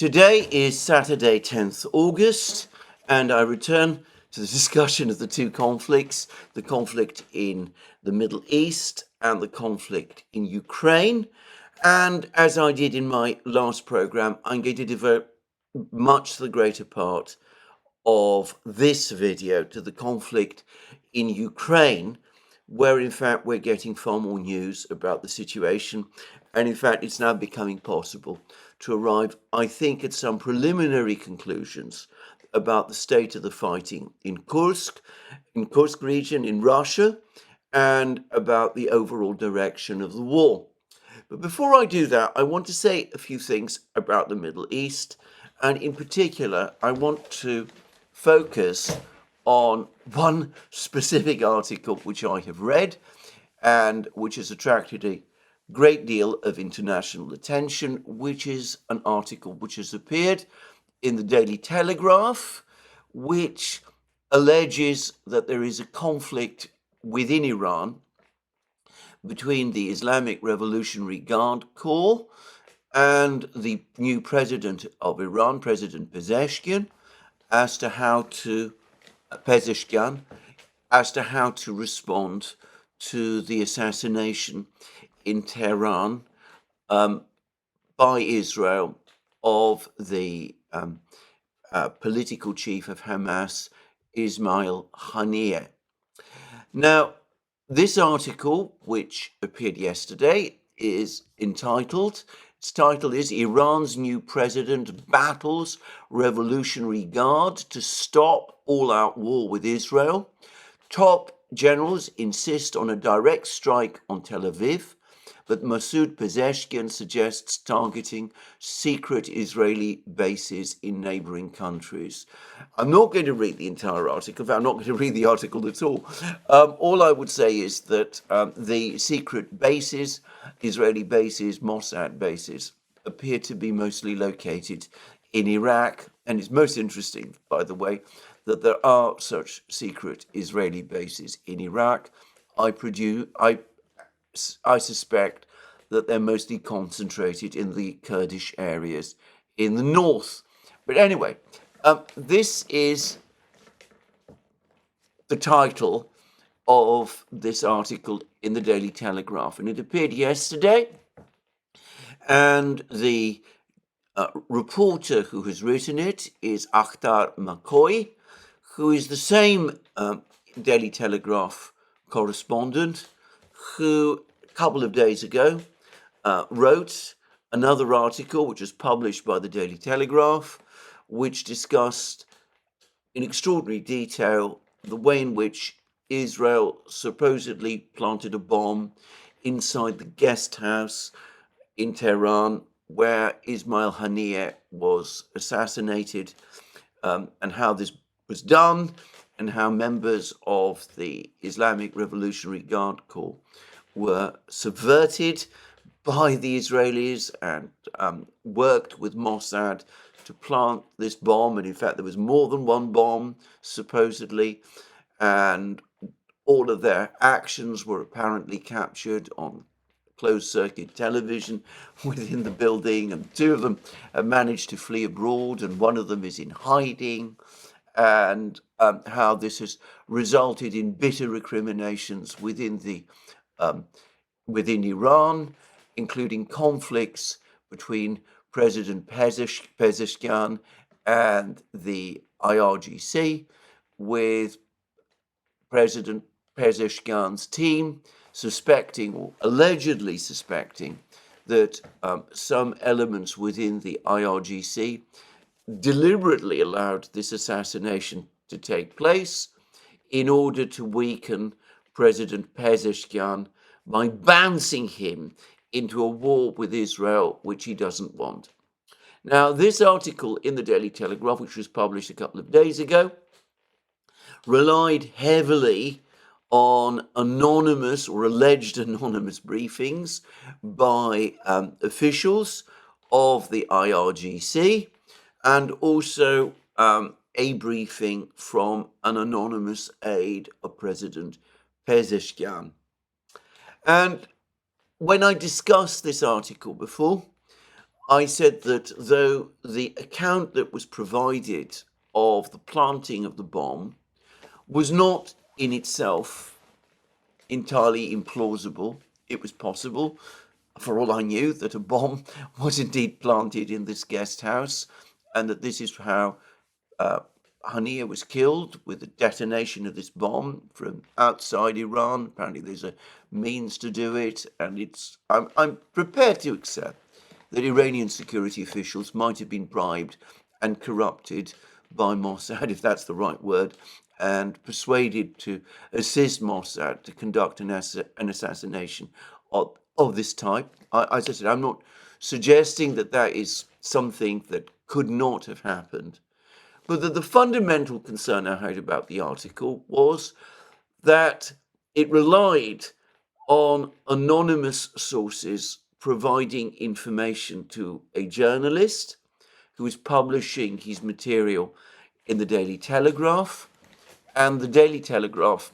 Today is Saturday, 10th August, and I return to the discussion of the two conflicts, the conflict in the Middle East and the conflict in Ukraine. And as I did in my last program, I'm going to devote much the greater part of this video to the conflict in Ukraine, where in fact we're getting far more news about the situation. And in fact, it's now becoming possible to arrive, I think, at some preliminary conclusions about the state of the fighting in Kursk region in Russia, and about the overall direction of the war. But before I do that, I want to say a few things about the Middle East. And in particular, I want to focus on one specific article which I have read and which has attracted a great deal of international attention, which is an article which has appeared in the Daily Telegraph, which alleges that there is a conflict within Iran between the Islamic Revolutionary Guard Corps and the new president of Iran, President Pezeshkian, as to how to respond to the assassination in Tehran by Israel of the political chief of Hamas, Ismail Haniyeh. Now, this article, which appeared yesterday, is entitled, its title is Iran's New President Battles Revolutionary Guard to Stop All-Out War with Israel. Top generals insist on a direct strike on Tel Aviv, but Masoud Pezeshkian suggests targeting secret Israeli bases in neighboring countries. I'm not going to read the entire article. I'm not going to read the article at all. All I would say is that the secret bases, Israeli bases, Mossad bases, appear to be mostly located in Iraq. And it's most interesting, by the way, that there are such secret Israeli bases in Iraq. I suspect that they're mostly concentrated in the Kurdish areas in the north. But anyway, this is the title of this article in the Daily Telegraph, and it appeared yesterday. And the reporter who has written it is Akhtar McCoy, who is the same Daily Telegraph correspondent who a couple of days ago wrote another article which was published by the Daily Telegraph, which discussed in extraordinary detail the way in which Israel supposedly planted a bomb inside the guest house in Tehran where Ismail Haniyeh was assassinated, and how this was done, and how members of the Islamic Revolutionary Guard Corps were subverted by the Israelis and worked with Mossad to plant this bomb. And in fact, there was more than one bomb, supposedly, and all of their actions were apparently captured on closed-circuit television within the building, and two of them have managed to flee abroad, and one of them is in hiding, and how this has resulted in bitter recriminations within Iran, including conflicts between President Pezeshkian and the IRGC, with President Pezeshkian's team suspecting, or allegedly suspecting, that some elements within the IRGC deliberately allowed this assassination to take place in order to weaken President Pezeshkian by bouncing him into a war with Israel, which he doesn't want. Now, this article in the Daily Telegraph, which was published a couple of days ago, relied heavily on anonymous or alleged anonymous briefings by officials of the IRGC, and also a briefing from an anonymous aide of President Pezeshkian. And when I discussed this article before, I said that though the account that was provided of the planting of the bomb was not in itself entirely implausible, it was possible, for all I knew, that a bomb was indeed planted in this guest house, and that this is how Hania was killed, with the detonation of this bomb from outside Iran. Apparently, there's a means to do it, and I'm prepared to accept that Iranian security officials might have been bribed and corrupted by Mossad, if that's the right word, and persuaded to assist Mossad to conduct an assassination of this type. As I said, I'm not suggesting that that is something that could not have happened, but that the fundamental concern I had about the article was that it relied on anonymous sources providing information to a journalist who is publishing his material in the Daily Telegraph. And the Daily Telegraph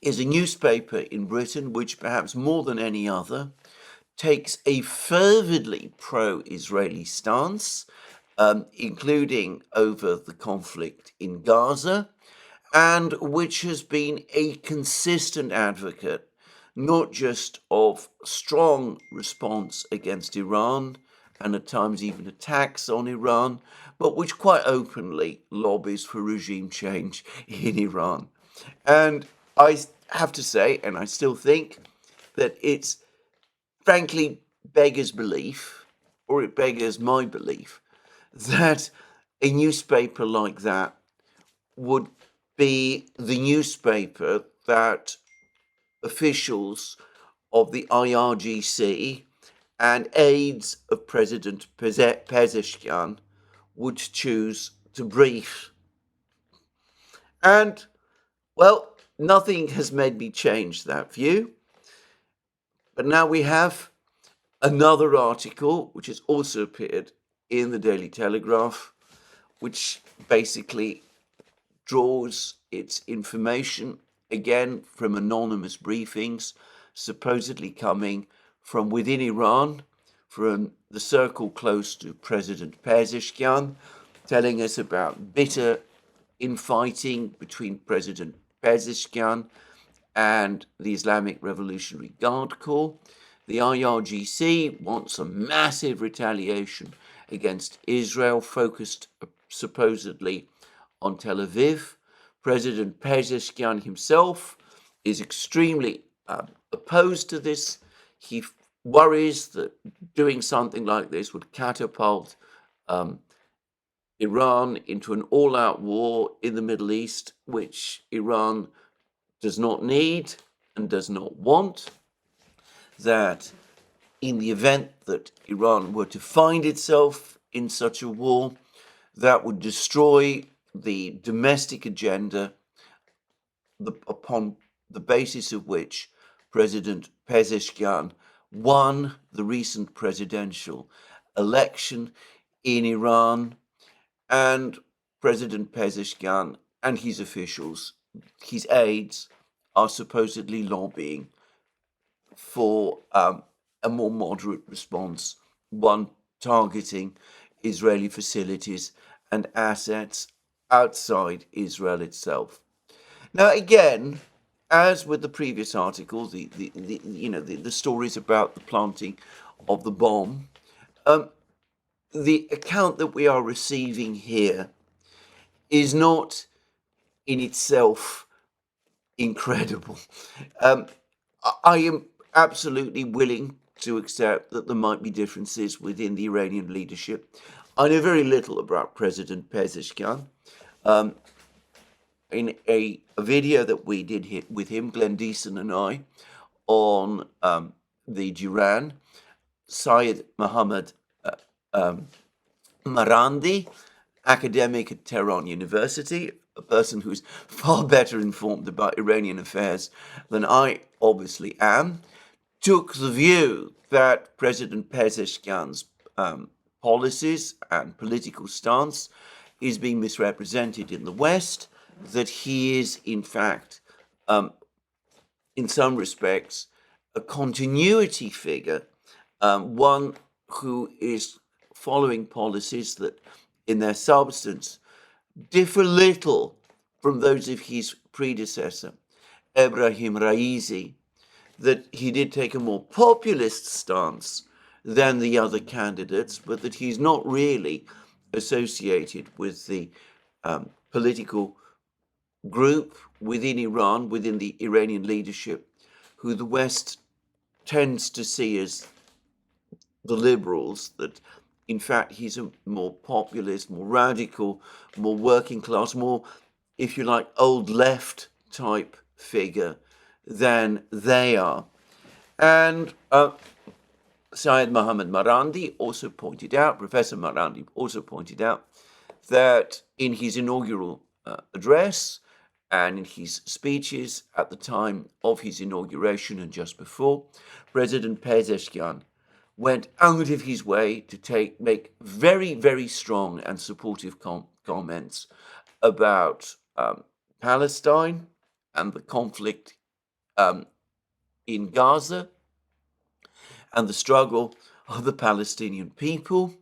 is a newspaper in Britain which, perhaps more than any other, takes a fervidly pro-Israeli stance, including over the conflict in Gaza, and which has been a consistent advocate not just of strong response against Iran and at times even attacks on Iran, but which quite openly lobbies for regime change in Iran. And I have to say, and I still think, that it's frankly beggars belief, or it beggars my belief, that a newspaper like that would be the newspaper that officials of the IRGC and aides of President Pezeshkian would choose to brief. And, well, nothing has made me change that view. But now we have another article, which has also appeared in the Daily Telegraph, which basically draws its information again from anonymous briefings, supposedly coming from within Iran, from the circle close to President Pezeshkian, telling us about bitter infighting between President Pezeshkian and the Islamic Revolutionary Guard Corps. The IRGC wants a massive retaliation against Israel, focused supposedly on Tel Aviv. President Pezeshkian himself is extremely opposed to this. He worries that doing something like this would catapult Iran into an all-out war in the Middle East, which Iran does not need and does not want. That in the event that Iran were to find itself in such a war, that would destroy the domestic agenda upon the basis of which President Pezeshkian won the recent presidential election in Iran, and President Pezeshkian and his officials, his aides, are supposedly lobbying for a more moderate response, one targeting Israeli facilities and assets outside Israel itself. Now, again, as with the previous article, the stories about the planting of the bomb, the account that we are receiving here is not in itself incredible. I am absolutely willing to accept that there might be differences within the Iranian leadership. I know very little about President Pezeshkian. In a video that we did with him, Glenn Deason and I, on the Duran, Syed Mohammad Marandi, academic at Tehran University, a person who's far better informed about Iranian affairs than I obviously am, took the view that President Pezeshkian's policies and political stance is being misrepresented in the West, that he is, in fact, in some respects, a continuity figure, one who is following policies that, in their substance, differ little from those of his predecessor, Ebrahim Raisi, that he did take a more populist stance than the other candidates, but that he's not really associated with the political group within Iran, within the Iranian leadership, who the West tends to see as the liberals, that in fact he's a more populist, more radical, more working class, more, if you like, old left type figure than they are. And Syed Mohammad Marandi also pointed out, Professor Marandi also pointed out, that in his inaugural address and in his speeches at the time of his inauguration and just before, President Pezeshkian went out of his way to make very, very strong and supportive comments about Palestine and the conflict in Gaza and the struggle of the Palestinian people,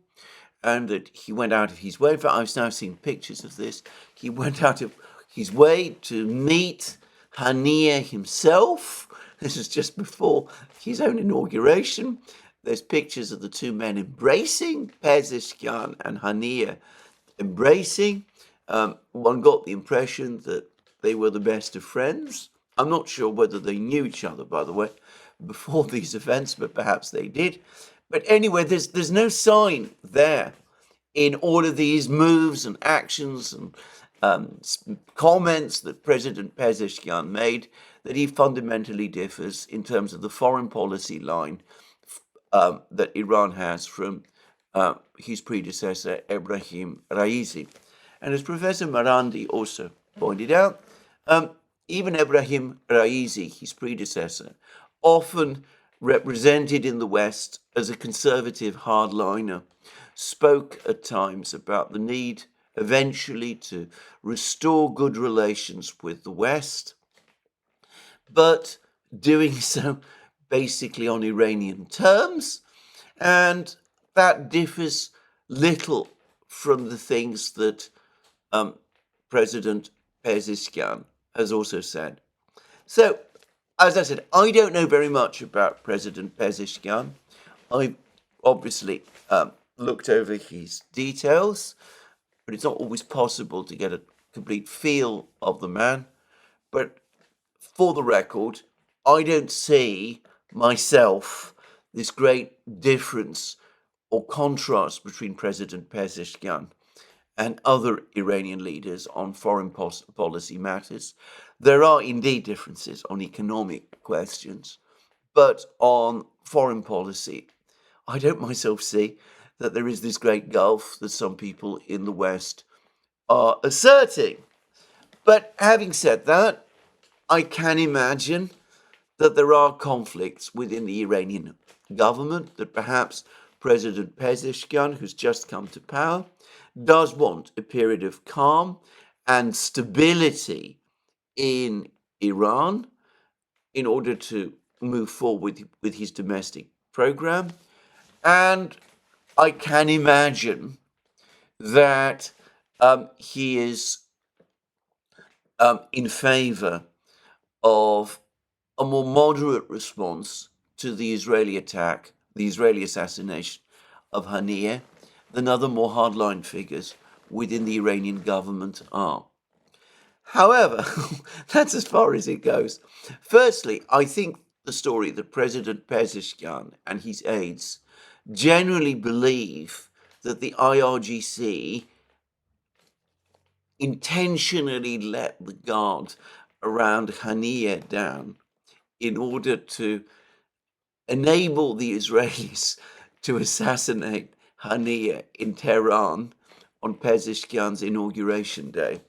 and that he went out of his way. In fact, I've now seen pictures of this. He went out of his way to meet Haniyeh himself. This is just before his own inauguration. There's pictures of the two men embracing, Pezeshkian and Haniyeh embracing. One got the impression that they were the best of friends. I'm not sure whether they knew each other, by the way, before these events, but perhaps they did. But anyway, there's no sign there in all of these moves and actions and comments that President Pezeshkian made that he fundamentally differs in terms of the foreign policy line that Iran has from his predecessor, Ebrahim Raisi. And as Professor Marandi also pointed out, even Ebrahim Raisi, his predecessor, often represented in the West as a conservative hardliner, spoke at times about the need eventually to restore good relations with the West, but doing so basically on Iranian terms, and that differs little from the things that President Pezeshkian has also said. So, as I said, I don't know very much about President Pezeshkian. I obviously looked over his details, but it's not always possible to get a complete feel of the man. But for the record, I don't see myself this great difference or contrast between President Pezeshkian and other Iranian leaders on foreign policy matters. There are indeed differences on economic questions, but on foreign policy, I don't myself see that there is this great gulf that some people in the West are asserting. But having said that, I can imagine that there are conflicts within the Iranian government, that perhaps President Pezeshkian, who's just come to power, does want a period of calm and stability in Iran in order to move forward with his domestic program. And I can imagine that he is in favor of a more moderate response to the Israeli attack, the Israeli assassination of Haniyeh, than other more hardline figures within the Iranian government are. However, that's as far as it goes. Firstly, I think the story that President Pezeshkian and his aides generally believe that the IRGC intentionally let the guard around Haniyeh down in order to enable the Israelis to assassinate Haniyeh in Tehran on Pezeshkian's inauguration day.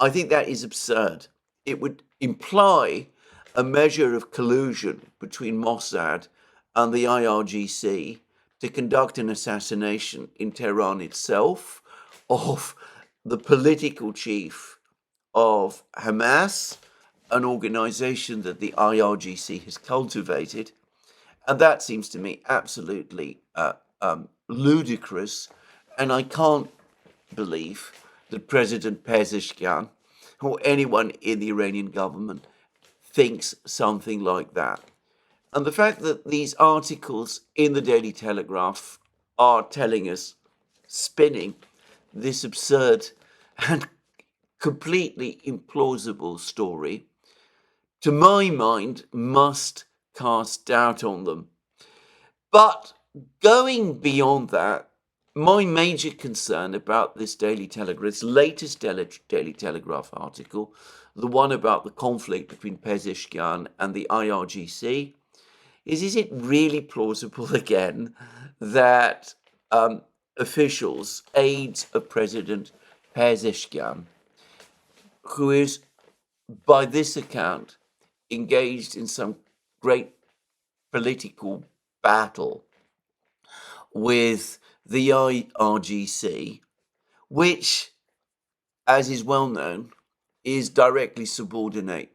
I think that is absurd. It would imply a measure of collusion between Mossad and the IRGC to conduct an assassination in Tehran itself of the political chief of Hamas, an organization that the IRGC has cultivated. And that seems to me absolutely ludicrous, and I can't believe that President Pezeshkian or anyone in the Iranian government thinks something like that. And the fact that these articles in the Daily Telegraph are telling us, spinning this absurd and completely implausible story, to my mind, must cast doubt on them. But going beyond that, my major concern about this this latest Daily Telegraph article, the one about the conflict between Pezeshkian and the IRGC, is it really plausible again that officials, aides of President Pezeshkian, who is, by this account, engaged in some great political battle with the IRGC, which, as is well known, is directly subordinate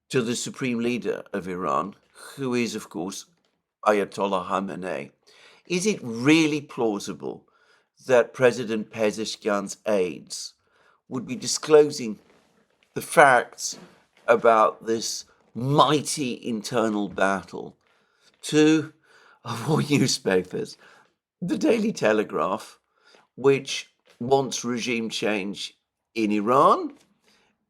to the supreme leader of Iran, who is, of course, Ayatollah Khamenei. Is it really plausible that President Pezeshkian's aides would be disclosing the facts about this mighty internal battle to, of all newspapers, the Daily Telegraph, which wants regime change in Iran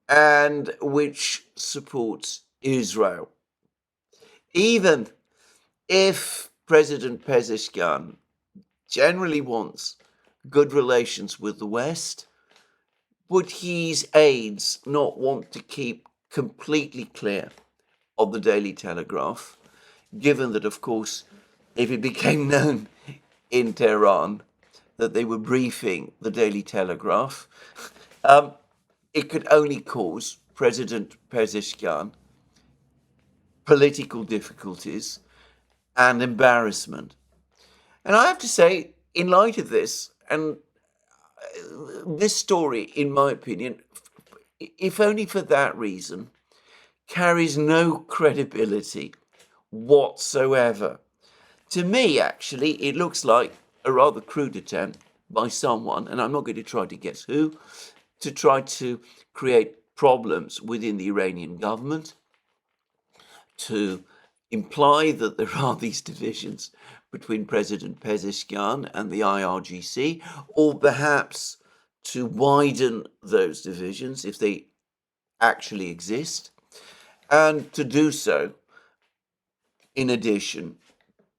and which supports Israel? Even if President Pezeshkian generally wants good relations with the West, would his aides not want to keep completely clear of the Daily Telegraph, given that, of course, if it became known in Tehran that they were briefing the Daily Telegraph, it could only cause President Pezeshkian political difficulties and embarrassment. And I have to say, in light of this, and this story, in my opinion, if only for that reason, carries no credibility whatsoever. To me, actually, it looks like a rather crude attempt by someone, and I'm not going to try to guess who, to try to create problems within the Iranian government, to imply that there are these divisions between President Pezeshkian and the IRGC, or perhaps to widen those divisions if they actually exist, and to do so, in addition,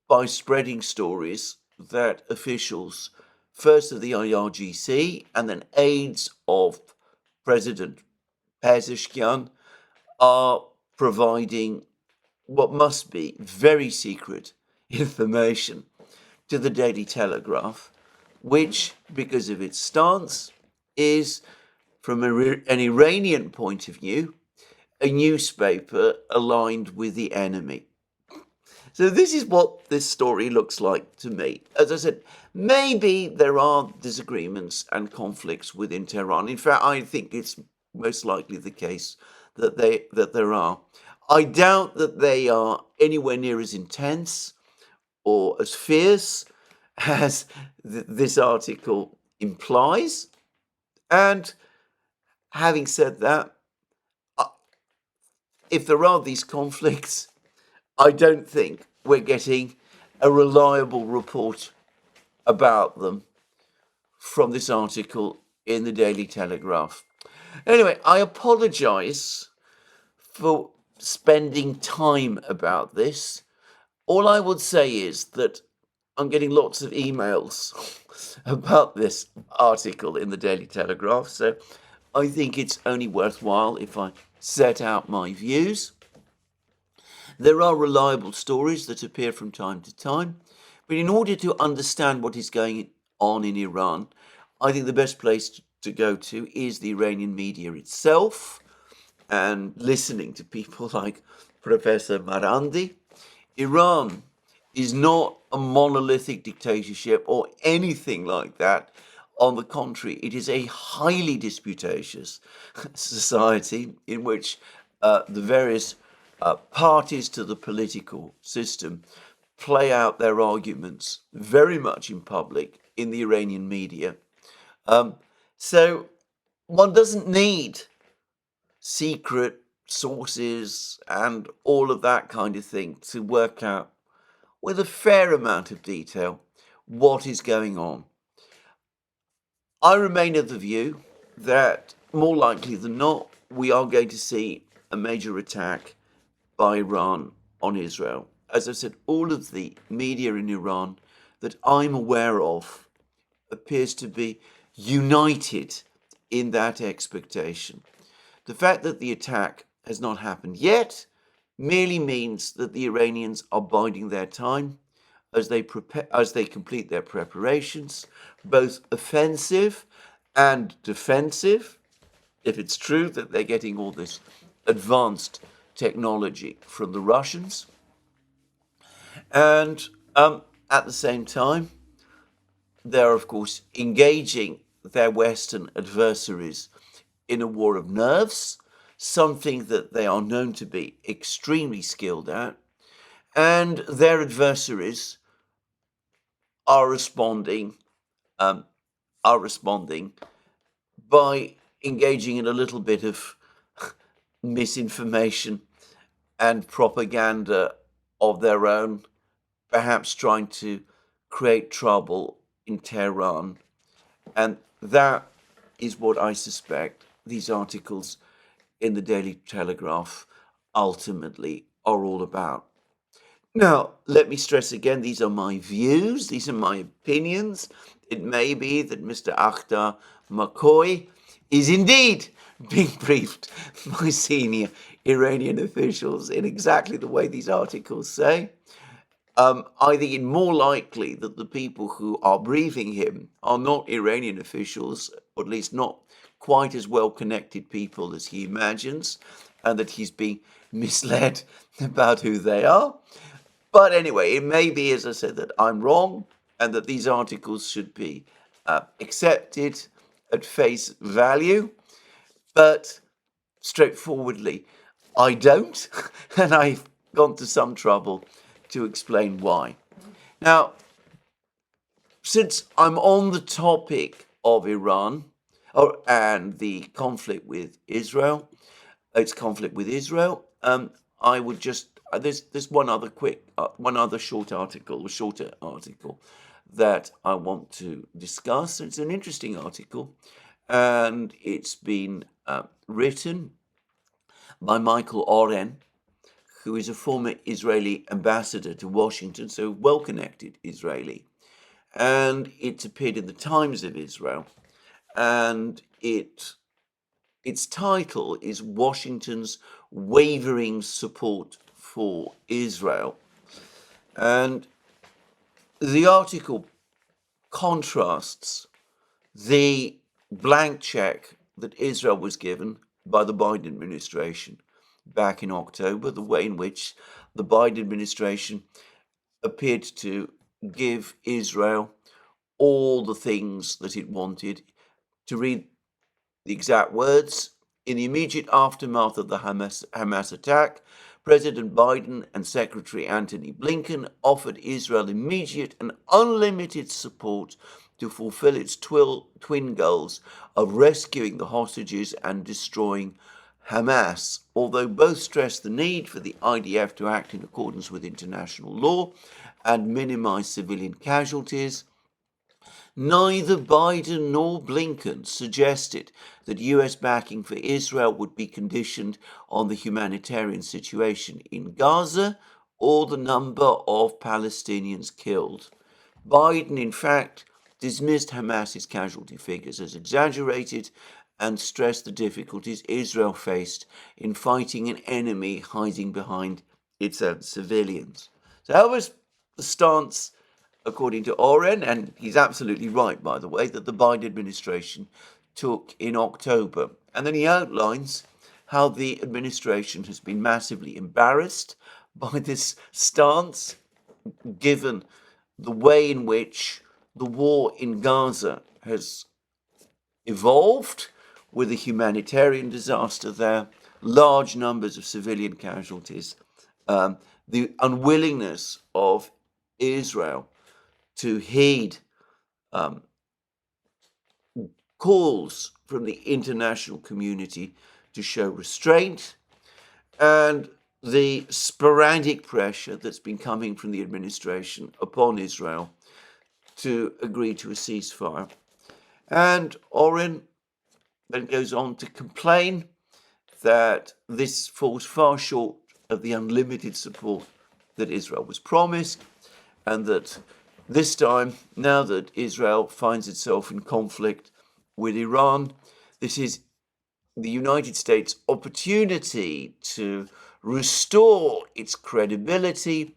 by spreading stories that officials, first of the IRGC and then aides of President Pezeshkian, are providing what must be very secret information to the Daily Telegraph, which, because of its stance, is, from an Iranian point of view, a newspaper aligned with the enemy. So this is what this story looks like to me. As I said, maybe there are disagreements and conflicts within Tehran. In fact, I think it's most likely the case that there are. I doubt that they are anywhere near as intense or as fierce as this article implies. And having said that, if there are these conflicts, I don't think we're getting a reliable report about them from this article in the Daily Telegraph. Anyway, I apologize for spending time about this. All I would say is that I'm getting lots of emails about this article in the Daily Telegraph, so I think it's only worthwhile if I set out my views. There are reliable stories that appear from time to time, but in order to understand what is going on in Iran, I think the best place to go to is the Iranian media itself, and listening to people like Professor Marandi. Iran is not a monolithic dictatorship or anything like that. On the contrary, it is a highly disputatious society in which the various parties to the political system play out their arguments very much in public in the Iranian media. So one doesn't need secret sources and all of that kind of thing to work out with a fair amount of detail what is going on. I remain of the view that more likely than not, we are going to see a major attack by Iran on Israel. As I said, all of the media in Iran that I'm aware of appears to be united in that expectation. The fact that the attack has not happened yet merely means that the Iranians are biding their time as they complete their preparations, both offensive and defensive. If it's true that they're getting all this advanced technology from the Russians, and at the same time, they're of course engaging their Western adversaries in a war of nerves, something that they are known to be extremely skilled at, and their adversaries are responding by engaging in a little bit of misinformation and propaganda of their own, perhaps trying to create trouble in Tehran. And that is what I suspect these articles in the Daily Telegraph ultimately are all about. Now, let me stress again, these are my views, these are my opinions. It may be that Mr. Akhtar McCoy is indeed being briefed by senior Iranian officials in exactly the way these articles say. I think it more likely that the people who are briefing him are not Iranian officials, or at least not quite as well-connected people as he imagines, and that he's being misled about who they are. But anyway, it may be, as I said, that I'm wrong, and that these articles should be accepted at face value. But straightforwardly, I don't, and I've gone to some trouble to explain why. Now, since I'm on the topic of Iran and the conflict with Israel, I would just there's one other shorter article that I want to discuss. It's an interesting article, and it's been written by Michael Oren, who is a former Israeli ambassador to Washington, so well-connected Israeli. And it's appeared in the Times of Israel, and its title is Washington's Wavering Support for Israel. And the article contrasts the blank check that Israel was given by the Biden administration back in October, the way in which the Biden administration appeared to give Israel all the things that it wanted. To read the exact words, in the immediate aftermath of the Hamas attack, President Biden and Secretary Antony Blinken offered Israel immediate and unlimited support to fulfill its twin goals of rescuing the hostages and destroying Hamas. Although both stressed the need for the IDF to act in accordance with international law and minimize civilian casualties, neither Biden nor Blinken suggested that US backing for Israel would be conditioned on the humanitarian situation in Gaza or the number of Palestinians killed. Biden, in fact, dismissed Hamas's casualty figures as exaggerated and stressed the difficulties Israel faced in fighting an enemy hiding behind its own civilians. So that was the stance, according to Oren, and he's absolutely right, by the way, that the Biden administration took in October. And then he outlines how the administration has been massively embarrassed by this stance, given the way in which the war in Gaza has evolved, with a humanitarian disaster there, large numbers of civilian casualties, the unwillingness of Israel to heed calls from the international community to show restraint, and the sporadic pressure that's been coming from the administration upon Israel to agree to a ceasefire. And Oren then goes on to complain that this falls far short of the unlimited support that Israel was promised, and that this time, now that Israel finds itself in conflict with Iran, this is the United States' opportunity to restore its credibility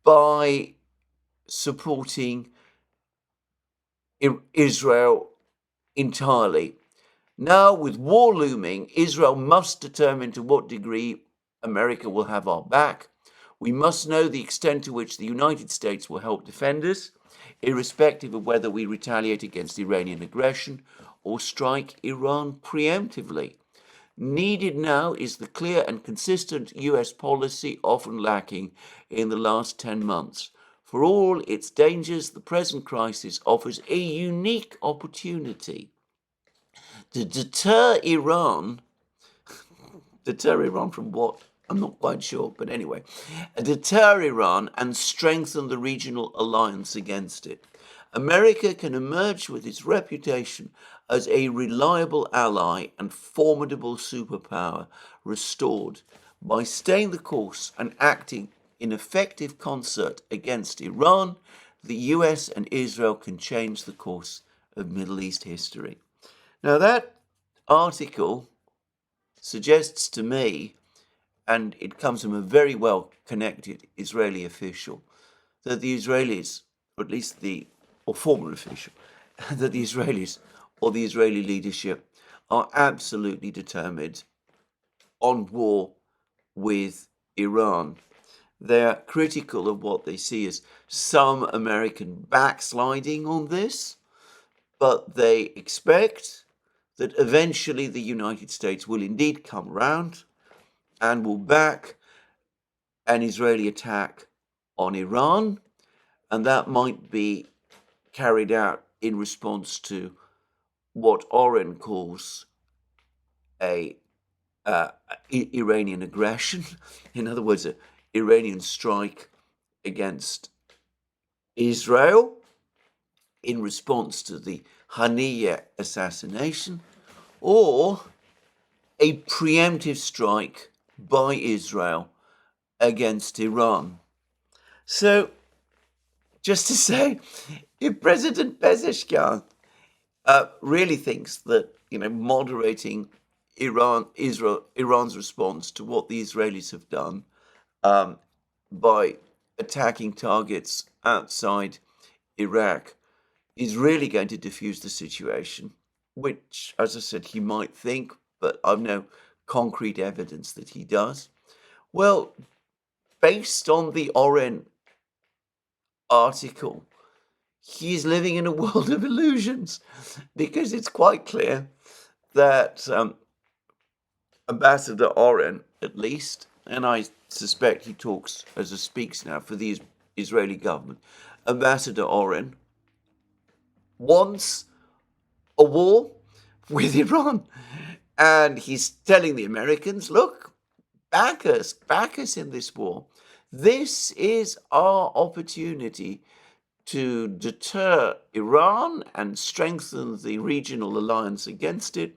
by supporting Israel entirely. Now, with war looming, Israel must determine to what degree America will have our back. We must know the extent to which the United States will help defend us, irrespective of whether we retaliate against Iranian aggression or strike Iran preemptively. Needed now is the clear and consistent US policy, often lacking in the last 10 months. For all its dangers, the present crisis offers a unique opportunity to deter Iran from what? I'm not quite sure, but anyway, deter Iran and strengthen the regional alliance against it. America can emerge with its reputation as a reliable ally and formidable superpower restored by staying the course and acting in effective concert against Iran. The US and Israel can change the course of Middle East history. Now, that article suggests to me, and it comes from a very well-connected Israeli official, that the Israelis, or at least or former official, that the Israelis or the Israeli leadership are absolutely determined on war with Iran. They're critical of what they see as some American backsliding on this, but they expect that eventually the United States will indeed come round and will back an Israeli attack on Iran, and that might be carried out in response to what Oren calls Iranian aggression. In other words, an Iranian strike against Israel in response to the Haniyeh assassination, or a preemptive strike by Israel against Iran. So, just to say, if President Pezeshkian really thinks that moderating Iran's response to what the Israelis have done by attacking targets outside Iraq is really going to diffuse the situation, which, as I said, he might think, but I've no concrete evidence that he does. Well, based on the Oren article, he's living in a world of illusions, because it's quite clear that Ambassador Oren, at least, and I suspect he speaks now for the Israeli government, Ambassador Oren wants a war with Iran. And he's telling the Americans, look, back us in this war. This is our opportunity to deter Iran and strengthen the regional alliance against it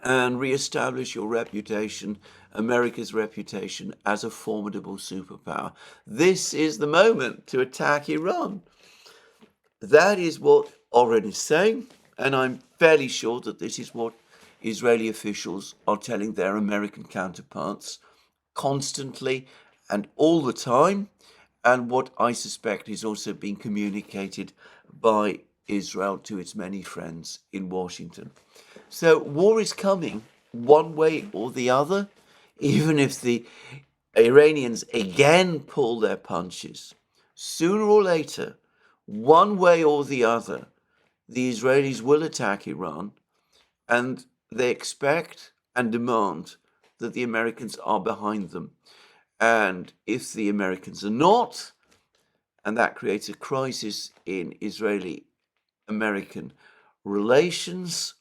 and reestablish your reputation, America's reputation, as a formidable superpower. This is the moment to attack Iran. That is what Oren is saying, and I'm fairly sure that this is what Israeli officials are telling their American counterparts constantly and all the time, and what I suspect is also being communicated by Israel to its many friends in Washington. So war is coming one way or the other, even if the Iranians again pull their punches. Sooner or later, one way or the other, the Israelis will attack Iran, and they expect and demand that the Americans are behind them. And if the Americans are not, and that creates a crisis in Israeli-American relations.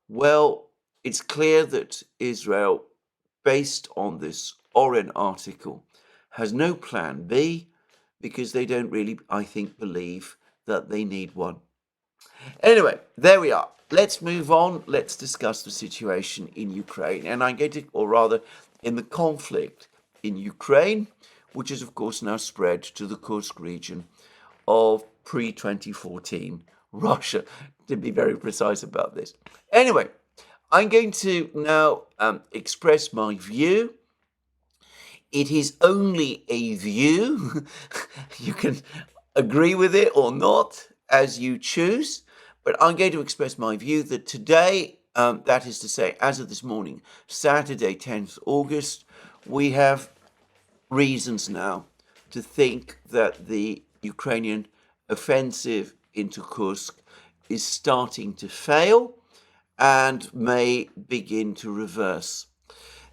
Well, it's clear that Israel, based on this Oren article, has no plan B, because they don't really, I think, believe that they need one. Anyway, there we are. Let's move on. Let's discuss the situation in Ukraine. And I'm going to, or rather, in the conflict in Ukraine, which is, of course, now spread to the Kursk region of pre-2014 Russia, to be very precise about this. Anyway, I'm going to now express my view. It is only a view. You can agree with it or not, as you choose. But I'm going to express my view that today, that is to say, as of this morning, Saturday, 10th August, we have reasons now to think that the Ukrainian offensive into Kursk is starting to fail and may begin to reverse.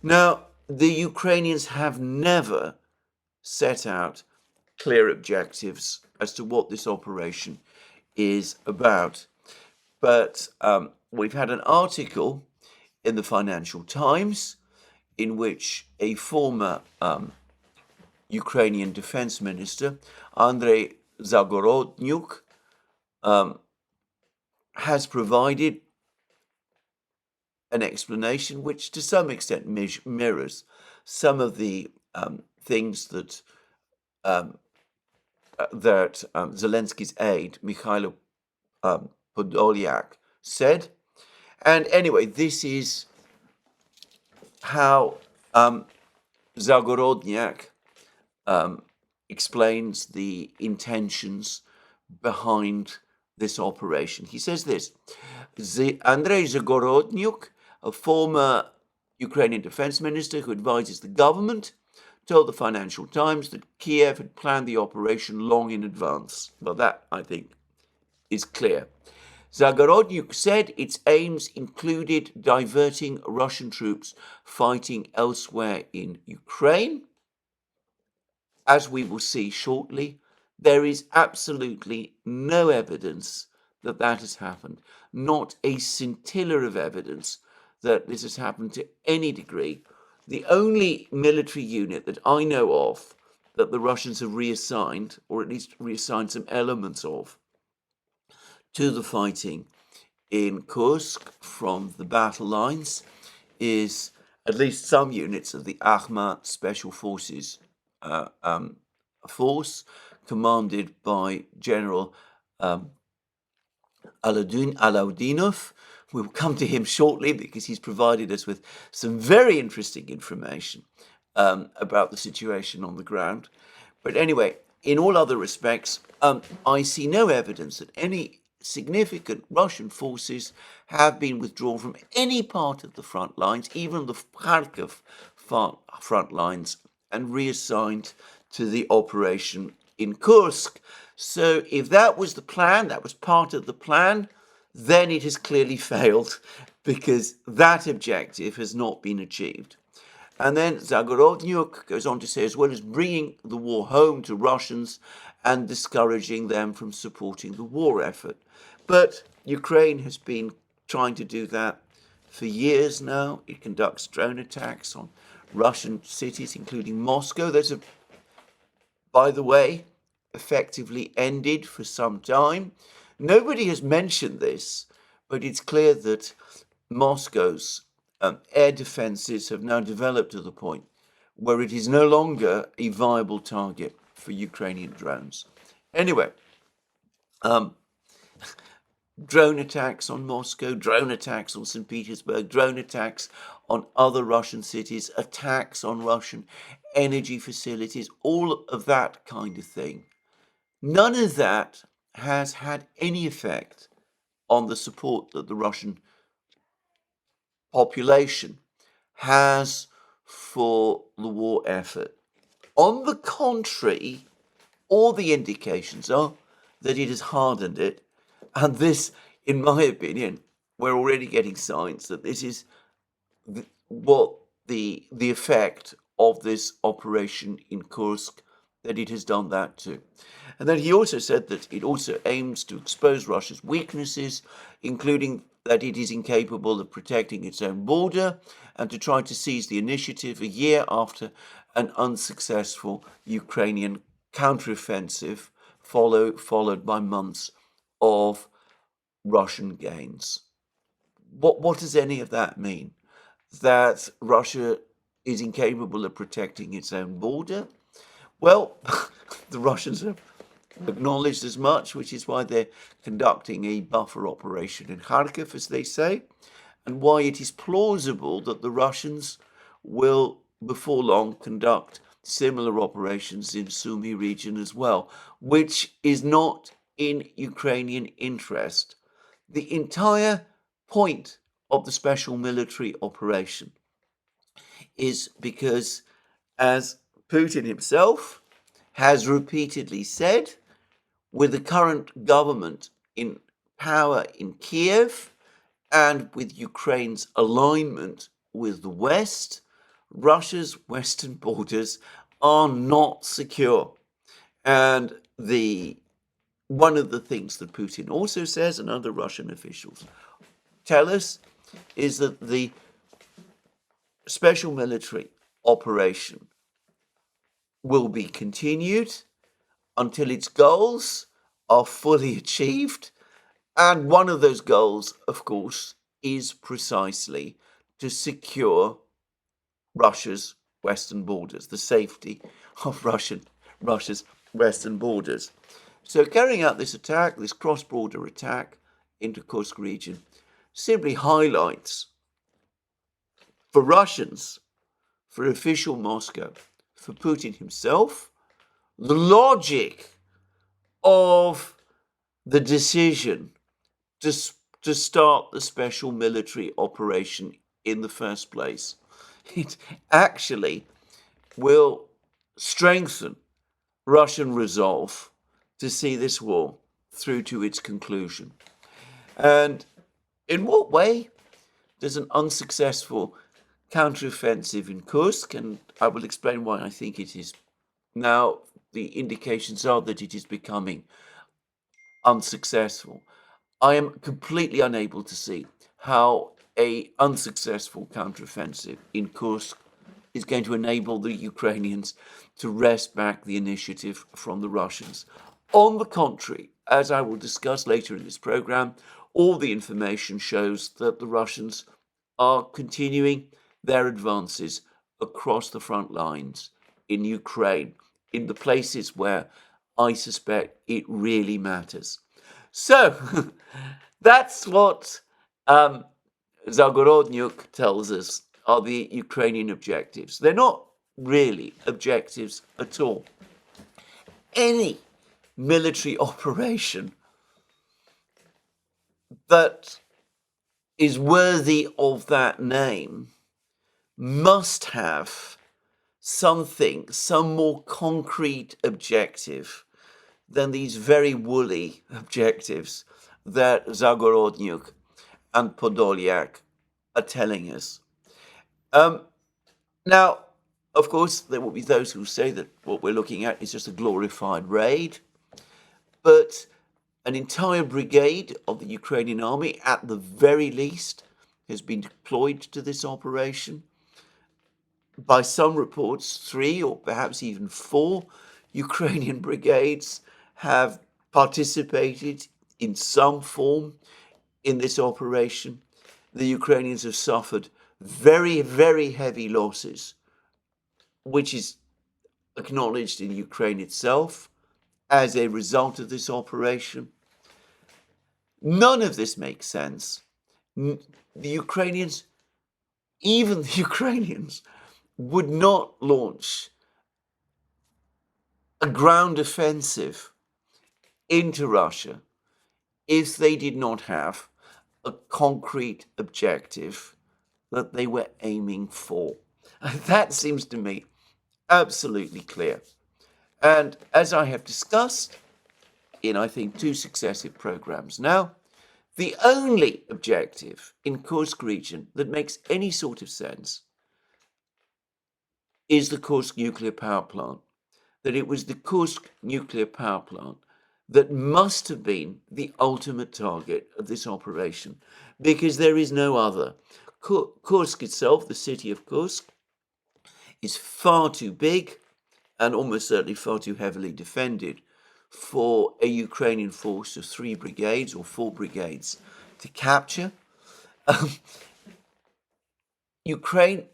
Now, the Ukrainians have never set out clear objectives as to what this operation is about. But we've had an article in the Financial Times in which a former Ukrainian defense minister, Andrei Zagorodnyuk, has provided an explanation which to some extent mirrors some of the things that Zelensky's aide, Mikhailo Podolyak, said. And anyway, this is how Zagorodnyak explains the intentions behind this operation. He says this: Andrei Zagorodnyuk, a former Ukrainian defense minister who advises the government, told the Financial Times that Kiev had planned the operation long in advance. Well, that, I think, is clear. Zagorodnyuk said its aims included diverting Russian troops fighting elsewhere in Ukraine. As we will see shortly, there is absolutely no evidence that that has happened. Not a scintilla of evidence that this has happened to any degree. The only military unit that I know of that the Russians have reassigned, or at least reassigned some elements of, to the fighting in Kursk from the battle lines is at least some units of the Akhmat Special Forces force, commanded by General Alaudinov. We'll come to him shortly because he's provided us with some very interesting information about the situation on the ground. But anyway, in all other respects, I see no evidence that any significant Russian forces have been withdrawn from any part of the front lines, even the Kharkiv front lines, and reassigned to the operation in Kursk. So if that was the plan, that was part of the plan, then it has clearly failed, because that objective has not been achieved. And then Zagorodnyuk goes on to say, as well as bringing the war home to Russians and discouraging them from supporting the war effort. But Ukraine has been trying to do that for years now. It conducts drone attacks on Russian cities, including Moscow. Those have, by the way, effectively ended for some time. Nobody has mentioned this, but it's clear that Moscow's air defenses have now developed to the point where it is no longer a viable target for Ukrainian drones. Anyway, drone attacks on Moscow, drone attacks on St. Petersburg, drone attacks on other Russian cities, attacks on Russian energy facilities, all of that kind of thing. None of that has had any effect on the support that the Russian population has for the war effort. On the contrary, all the indications are that it has hardened it. And this, in my opinion, we're already getting signs that this is what the effect of this operation in Kursk that it has done that too. And then he also said that it also aims to expose Russia's weaknesses, including that it is incapable of protecting its own border, and to try to seize the initiative a year after an unsuccessful Ukrainian counteroffensive, followed by months of Russian gains. What does any of that mean? That Russia is incapable of protecting its own border? Well, the Russians have acknowledged as much, which is why they're conducting a buffer operation in Kharkiv, as they say, and why it is plausible that the Russians will, before long, conduct similar operations in Sumy region as well, which is not in Ukrainian interest. The entire point of the special military operation is because, as Putin himself has repeatedly said, with the current government in power in Kiev and with Ukraine's alignment with the West, Russia's western borders are not secure. And one of the things that Putin also says, and other Russian officials tell us, is that the special military operation will be continued until its goals are fully achieved. And one of those goals, of course, is precisely to secure Russia's western borders, the safety of Russia's western borders. So carrying out this attack, this cross-border attack into Kursk region, simply highlights for Russians, for official Moscow, for Putin himself, the logic of the decision to start the special military operation in the first place. It actually will strengthen Russian resolve to see this war through to its conclusion. And in what way does an unsuccessful counteroffensive in Kursk, and I will explain why I think it is now, the indications are that it is becoming unsuccessful. I am completely unable to see how an unsuccessful counteroffensive in Kursk is going to enable the Ukrainians to wrest back the initiative from the Russians. On the contrary, as I will discuss later in this program, all the information shows that the Russians are continuing their advances across the front lines in Ukraine, in the places where I suspect it really matters. So that's what Zagorodnyuk tells us are the Ukrainian objectives. They're not really objectives at all. Any military operation that is worthy of that name must have something, some more concrete objective than these very woolly objectives that Zagorodnyuk and Podolyak are telling us. Now, of course, there will be those who say that what we're looking at is just a glorified raid, but an entire brigade of the Ukrainian army, at the very least, has been deployed to this operation. By some reports, 3 or perhaps even 4 Ukrainian brigades have participated in some form in this operation. The Ukrainians have suffered very, very heavy losses, which is acknowledged in Ukraine itself as a result of this operation. None of this makes sense. The Ukrainians, even the Ukrainians, would not launch a ground offensive into Russia if they did not have a concrete objective that they were aiming for. That seems to me absolutely clear. And as I have discussed in, I think, 2 successive programs now, the only objective in Kursk region that makes any sort of sense is the Kursk nuclear power plant. that it was the Kursk nuclear power plant that must have been the ultimate target of this operation, because there is no other. Kursk itself, the city of Kursk, is far too big and almost certainly far too heavily defended for a Ukrainian force of 3 brigades or 4 brigades to capture. Ukraine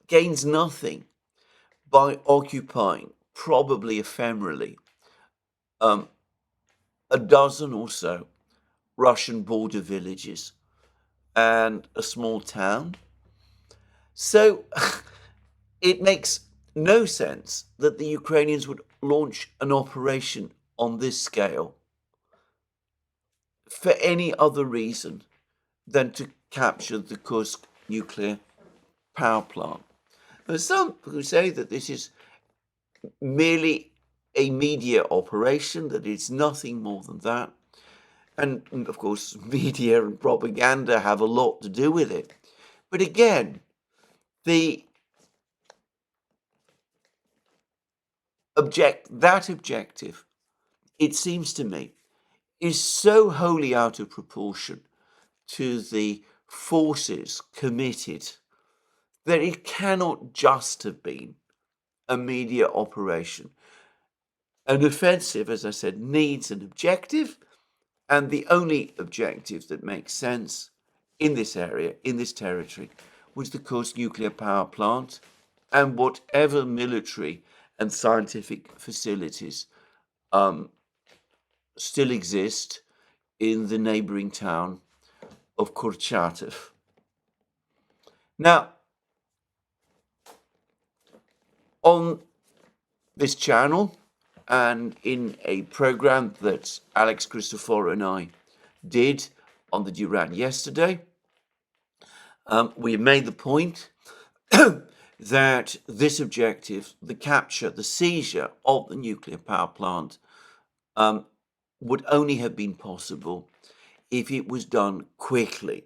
gains nothing by occupying, probably ephemerally, a dozen or so Russian border villages and a small town. So it makes no sense that the Ukrainians would launch an operation on this scale for any other reason than to capture the Kursk nuclear power plant. There's some who say that this is merely a media operation, that it's nothing more than that. And of course, media and propaganda have a lot to do with it. But again, that objective, it seems to me, is so wholly out of proportion to the forces committed that it cannot just have been a media operation. An offensive, as I said, needs an objective, and the only objective that makes sense in this area, in this territory, was the Kursk nuclear power plant and whatever military and scientific facilities still exist in the neighboring town of Kurchatov. Now, on this channel and in a program that Alex Christoforou and I did on the Duran yesterday, we made the point that this objective, the capture, the seizure of the nuclear power plant, would only have been possible if it was done quickly.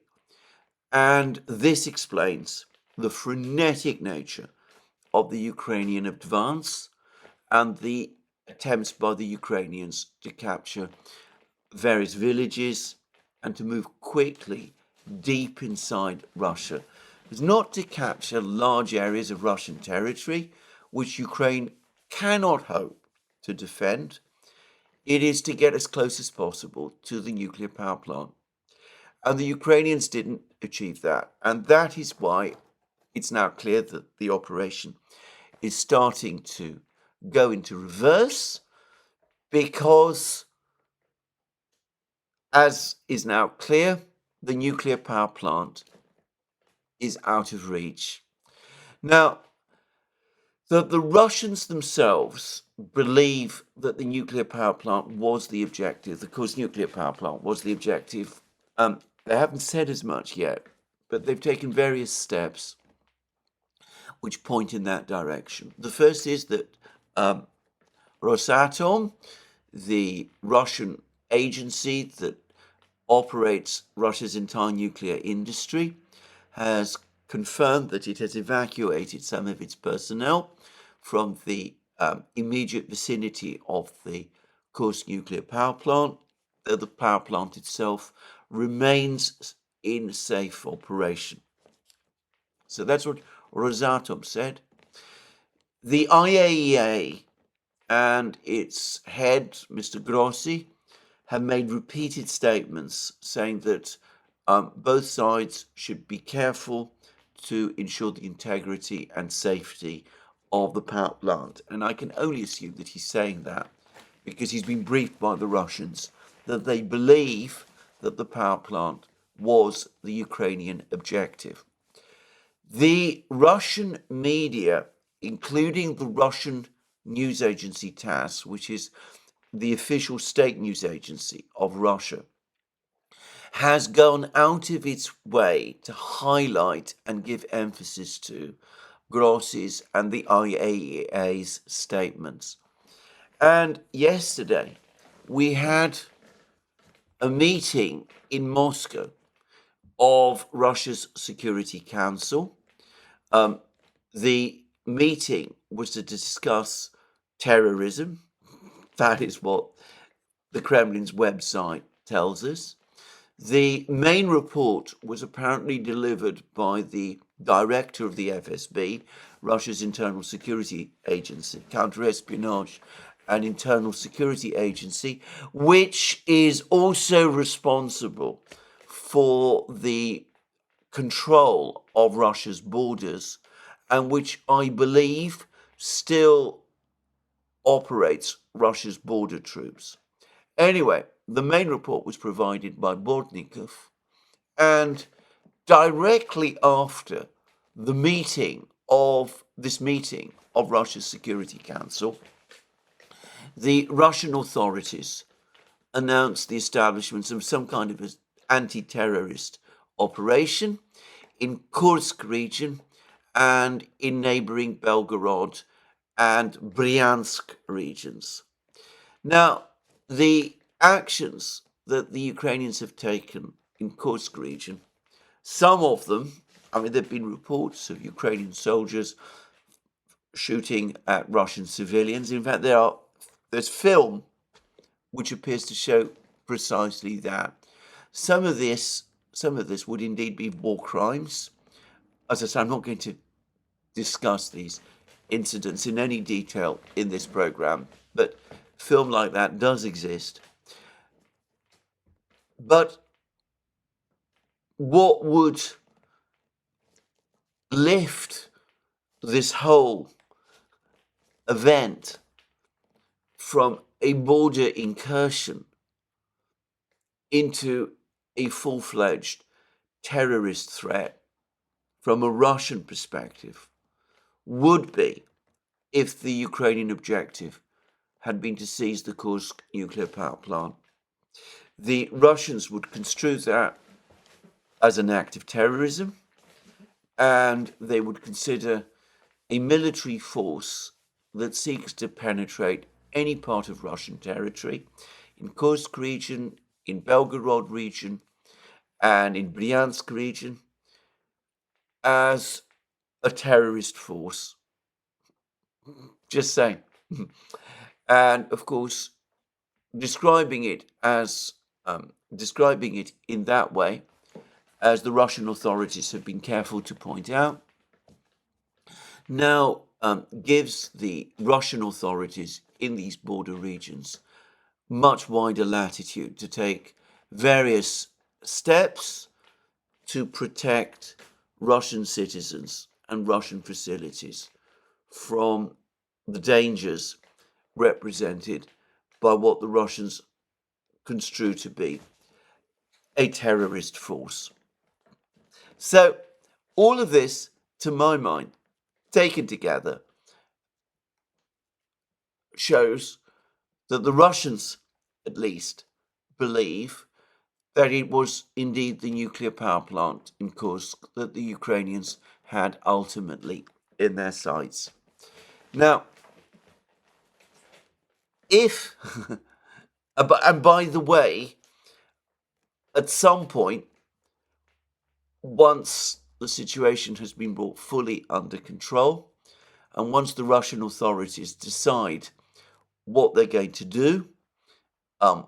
And this explains the frenetic nature of the Ukrainian advance and the attempts by the Ukrainians to capture various villages and to move quickly deep inside Russia. It's not to capture large areas of Russian territory, which Ukraine cannot hope to defend. It is to get as close as possible to the nuclear power plant. And the Ukrainians didn't achieve that. And that is why it's now clear that the operation is starting to go into reverse, because, as is now clear, the nuclear power plant is out of reach. Now, the Russians themselves believe that the nuclear power plant was the objective. The Kursk nuclear power plant was the objective. They haven't said as much yet, but they've taken various steps which point in that direction. The first is that Rosatom, the Russian agency that operates Russia's entire nuclear industry, has confirmed that it has evacuated some of its personnel from the immediate vicinity of the Kursk nuclear power plant. The power plant itself remains in safe operation. So that's what Rosatom said. The IAEA and its head, Mr. Grossi, have made repeated statements saying that both sides should be careful to ensure the integrity and safety of the power plant. And I can only assume that he's saying that because he's been briefed by the Russians that they believe that the power plant was the Ukrainian objective. The Russian media, including the Russian news agency TASS, which is the official state news agency of Russia, has gone out of its way to highlight and give emphasis to Grossi's and the IAEA's statements. And yesterday, we had a meeting in Moscow of Russia's Security Council. The meeting was to discuss terrorism. That is what the Kremlin's website tells us. The main report was apparently delivered by the director of the FSB, Russia's internal security agency, counterespionage and internal security agency, which is also responsible for the control of Russia's borders, and which I believe still operates Russia's border troops. Anyway, the main report was provided by Bortnikov, and directly after the meeting of Russia's Security Council, the Russian authorities announced the establishment of some kind of an anti-terrorist operation in Kursk region and in neighboring Belgorod and Bryansk regions. Now, the actions that the Ukrainians have taken in Kursk region, some of them, there have been reports of Ukrainian soldiers shooting at Russian civilians. In fact, there's film which appears to show precisely that. Some of this would indeed be war crimes. As I say, I'm not going to discuss these incidents in any detail in this program, but film like that does exist. But what would lift this whole event from a border incursion into a full-fledged terrorist threat from a Russian perspective would be if the Ukrainian objective had been to seize the Kursk nuclear power plant. The Russians would construe that as an act of terrorism, and they would consider a military force that seeks to penetrate any part of Russian territory, in Kursk region, in Belgorod region, and in Bryansk region, as a terrorist force. Just saying. And of course, describing it in that way, as the Russian authorities have been careful to point out, now gives the Russian authorities in these border regions much wider latitude to take various steps to protect Russian citizens and Russian facilities from the dangers represented by what the Russians construe to be a terrorist force. So all of this, to my mind, taken together, shows that the Russians, at least, believe that it was indeed the nuclear power plant in Kursk that the Ukrainians had ultimately in their sights. Now, if, and by the way, at some point, once the situation has been brought fully under control, and once the Russian authorities decide what they're going to do,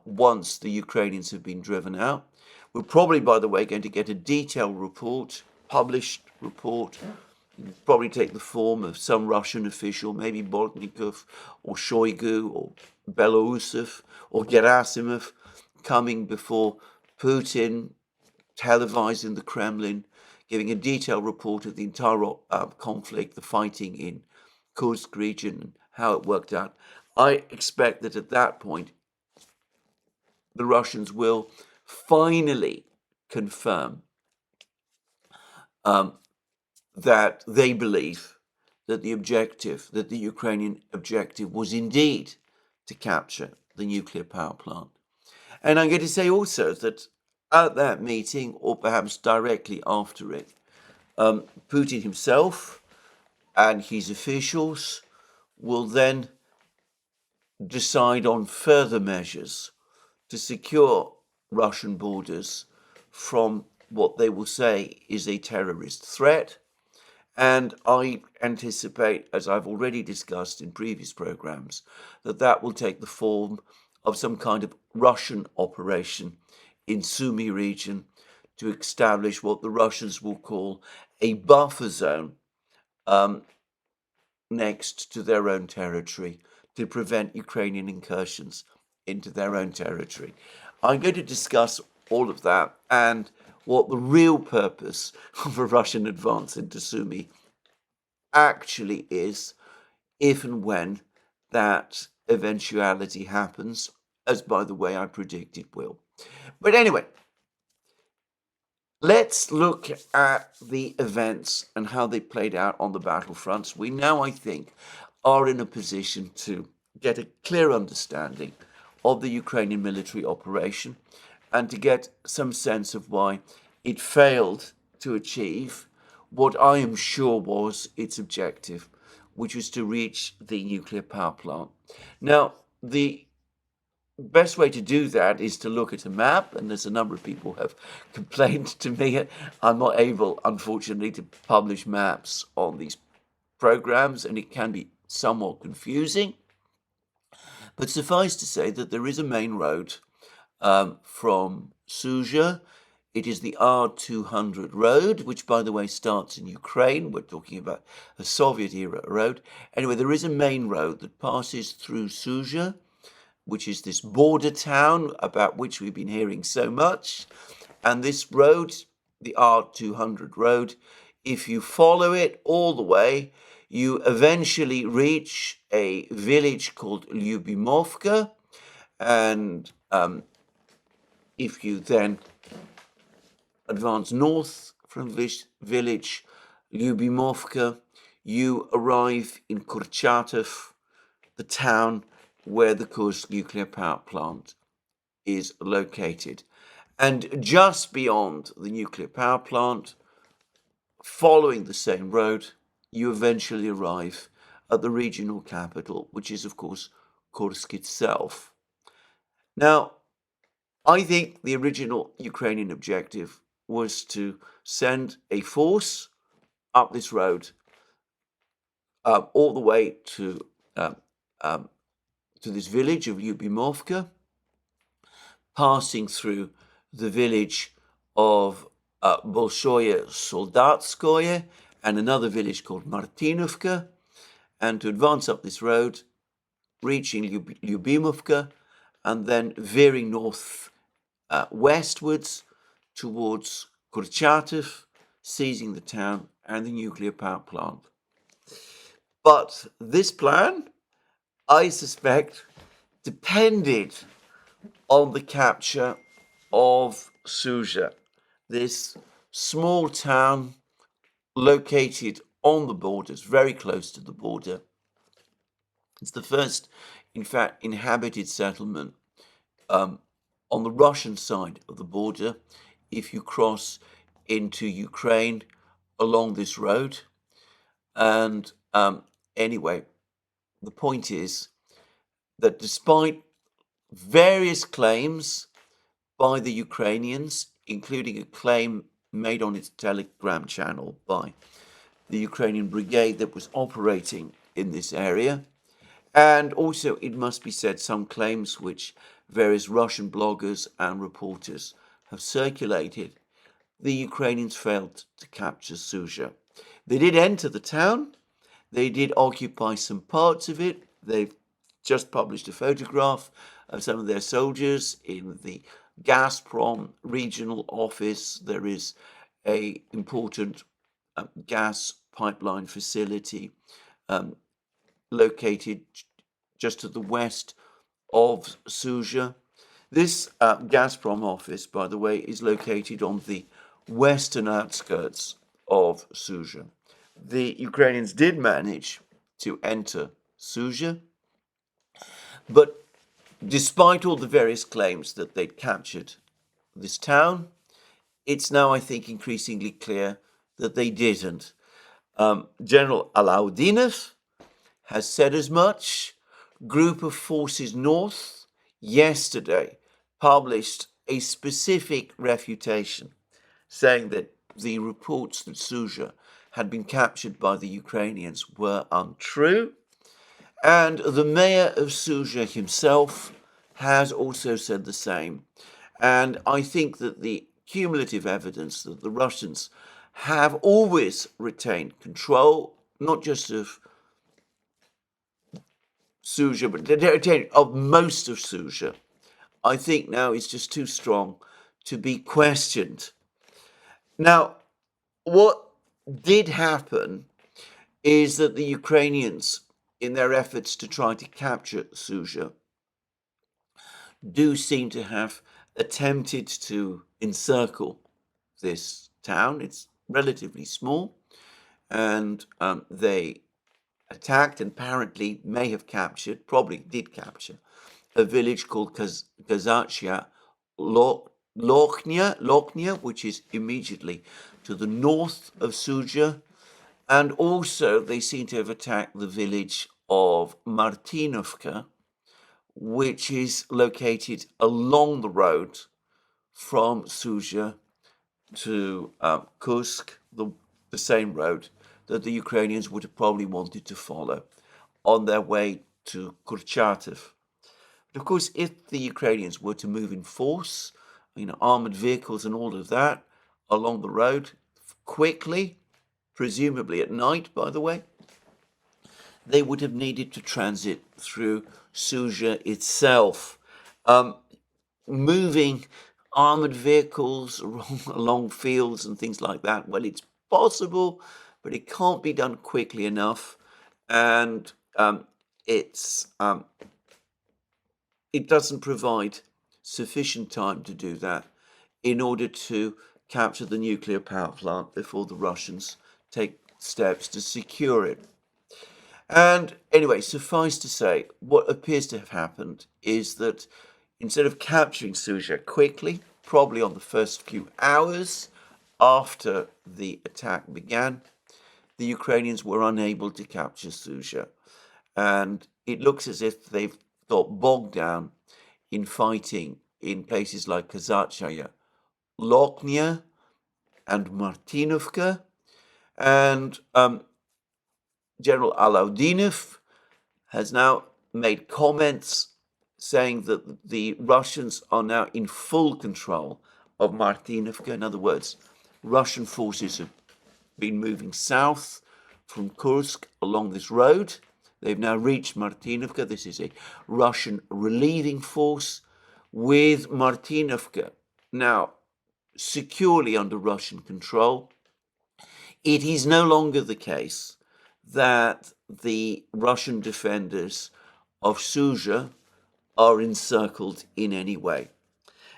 once the Ukrainians have been driven out, we're probably, by the way, going to get a detailed report, published report. It'll probably take the form of some Russian official, maybe Bortnikov or Shoigu or Belousov or Gerasimov, coming before Putin, televised in the Kremlin, giving a detailed report of the entire conflict, the fighting in Kursk region, and how it worked out. I expect that at that point, the Russians will finally confirm that they believe that the Ukrainian objective was indeed to capture the nuclear power plant. And I'm going to say also that at that meeting, or perhaps directly after it, Putin himself and his officials will then decide on further measures to secure Russian borders from what they will say is a terrorist threat, And I anticipate, as I've already discussed in previous programs, that that will take the form of some kind of Russian operation in Sumy region to establish what the Russians will call a buffer zone next to their own territory to prevent Ukrainian incursions into their own territory. I'm going to discuss all of that and what the real purpose of a Russian advance into Sumy actually is, if and when that eventuality happens, as by the way I predict it will. But anyway, let's look at the events and how they played out on the battlefronts. We now, I think, are in a position to get a clear understanding of the Ukrainian military operation and to get some sense of why it failed to achieve what I am sure was its objective, which was to reach the nuclear power plant. Now, the best way to do that is to look at a map, and there's a number of people have complained to me I'm not able, unfortunately, to publish maps on these programs, and it can be somewhat confusing. But suffice to say that there is a main road from Suja. It is the R200 road, which, by the way, starts in Ukraine. We're talking about a Soviet-era road. Anyway, there is a main road that passes through Suja, which is this border town about which we've been hearing so much. And this road, the R200 road, if you follow it all the way, you eventually reach a village called Lyubimovka. And if you then advance north from this village, Lyubimovka, you arrive in Kurchatov, the town where the Kursk nuclear power plant is located. And just beyond the nuclear power plant, following the same road, you eventually arrive at the regional capital, which is, of course, Kursk itself. Now, I think the original Ukrainian objective was to send a force up this road all the way to this village of Lyubimovka, passing through the village of Bolshoye Soldatskoye and another village called Martinovka, and to advance up this road, reaching Lyubimovka, and then veering north westwards towards Kurchatov, seizing the town and the nuclear power plant. But this plan, I suspect, depended on the capture of Suja, this small town located on the borders, very close to the border. It's the first, in fact, inhabited settlement on the Russian side of the border if you cross into Ukraine along this road. And anyway, the point is that despite various claims by the Ukrainians, including a claim made on its Telegram channel by the Ukrainian brigade that was operating in this area, and also, it must be said, some claims which various Russian bloggers and reporters have circulated, the Ukrainians failed to capture Suja. They did enter the town. They did occupy some parts of it. They've just published a photograph of some of their soldiers in the Gazprom regional office. There is an important gas pipeline facility located just to the west of Suja. This Gazprom office, by the way, is located on the western outskirts of Suja. The Ukrainians did manage to enter Suja, but despite all the various claims that they'd captured this town, it's now, I think, increasingly clear that they didn't. General Alaudinov has said as much. Group of Forces North yesterday published a specific refutation saying that the reports that Suja had been captured by the Ukrainians were untrue. And the mayor of Sudzha himself has also said the same. And I think that the cumulative evidence that the Russians have always retained control, not just of Sudzha, but of most of Sudzha, I think now is just too strong to be questioned. Now, what did happen is that the Ukrainians, in their efforts to try to capture Sudzha, do seem to have attempted to encircle this town. It's relatively small, and they attacked and apparently may have captured, probably did capture, a village called Kazachia Lokhnya, which is immediately to the north of Sudzha. And also they seem to have attacked the village of Martinovka, which is located along the road from Sudzha to Kursk, the same road that the Ukrainians would have probably wanted to follow on their way to Kurchatov. But of course, if the Ukrainians were to move in force, armored vehicles and all of that along the road quickly, presumably at night, by the way, they would have needed to transit through Sudzha itself. Moving armored vehicles along fields and things like that, well, it's possible, but it can't be done quickly enough, and it doesn't provide sufficient time to do that in order to capture the nuclear power plant before the Russians take steps to secure it. And anyway, suffice to say, what appears to have happened is that instead of capturing Sudzha quickly, probably on the first few hours after the attack began, the Ukrainians were unable to capture Sudzha. And it looks as if they've got bogged down in fighting in places like Kazachaya, Lokhnya, and Martinovka. And General Alaudinov has now made comments saying that the Russians are now in full control of Martinovka. In other words, Russian forces have been moving south from Kursk along this road. They've now reached Martinovka. This is a Russian relieving force with Martinovka now securely under Russian control. It is no longer the case that the Russian defenders of Sudzha are encircled in any way.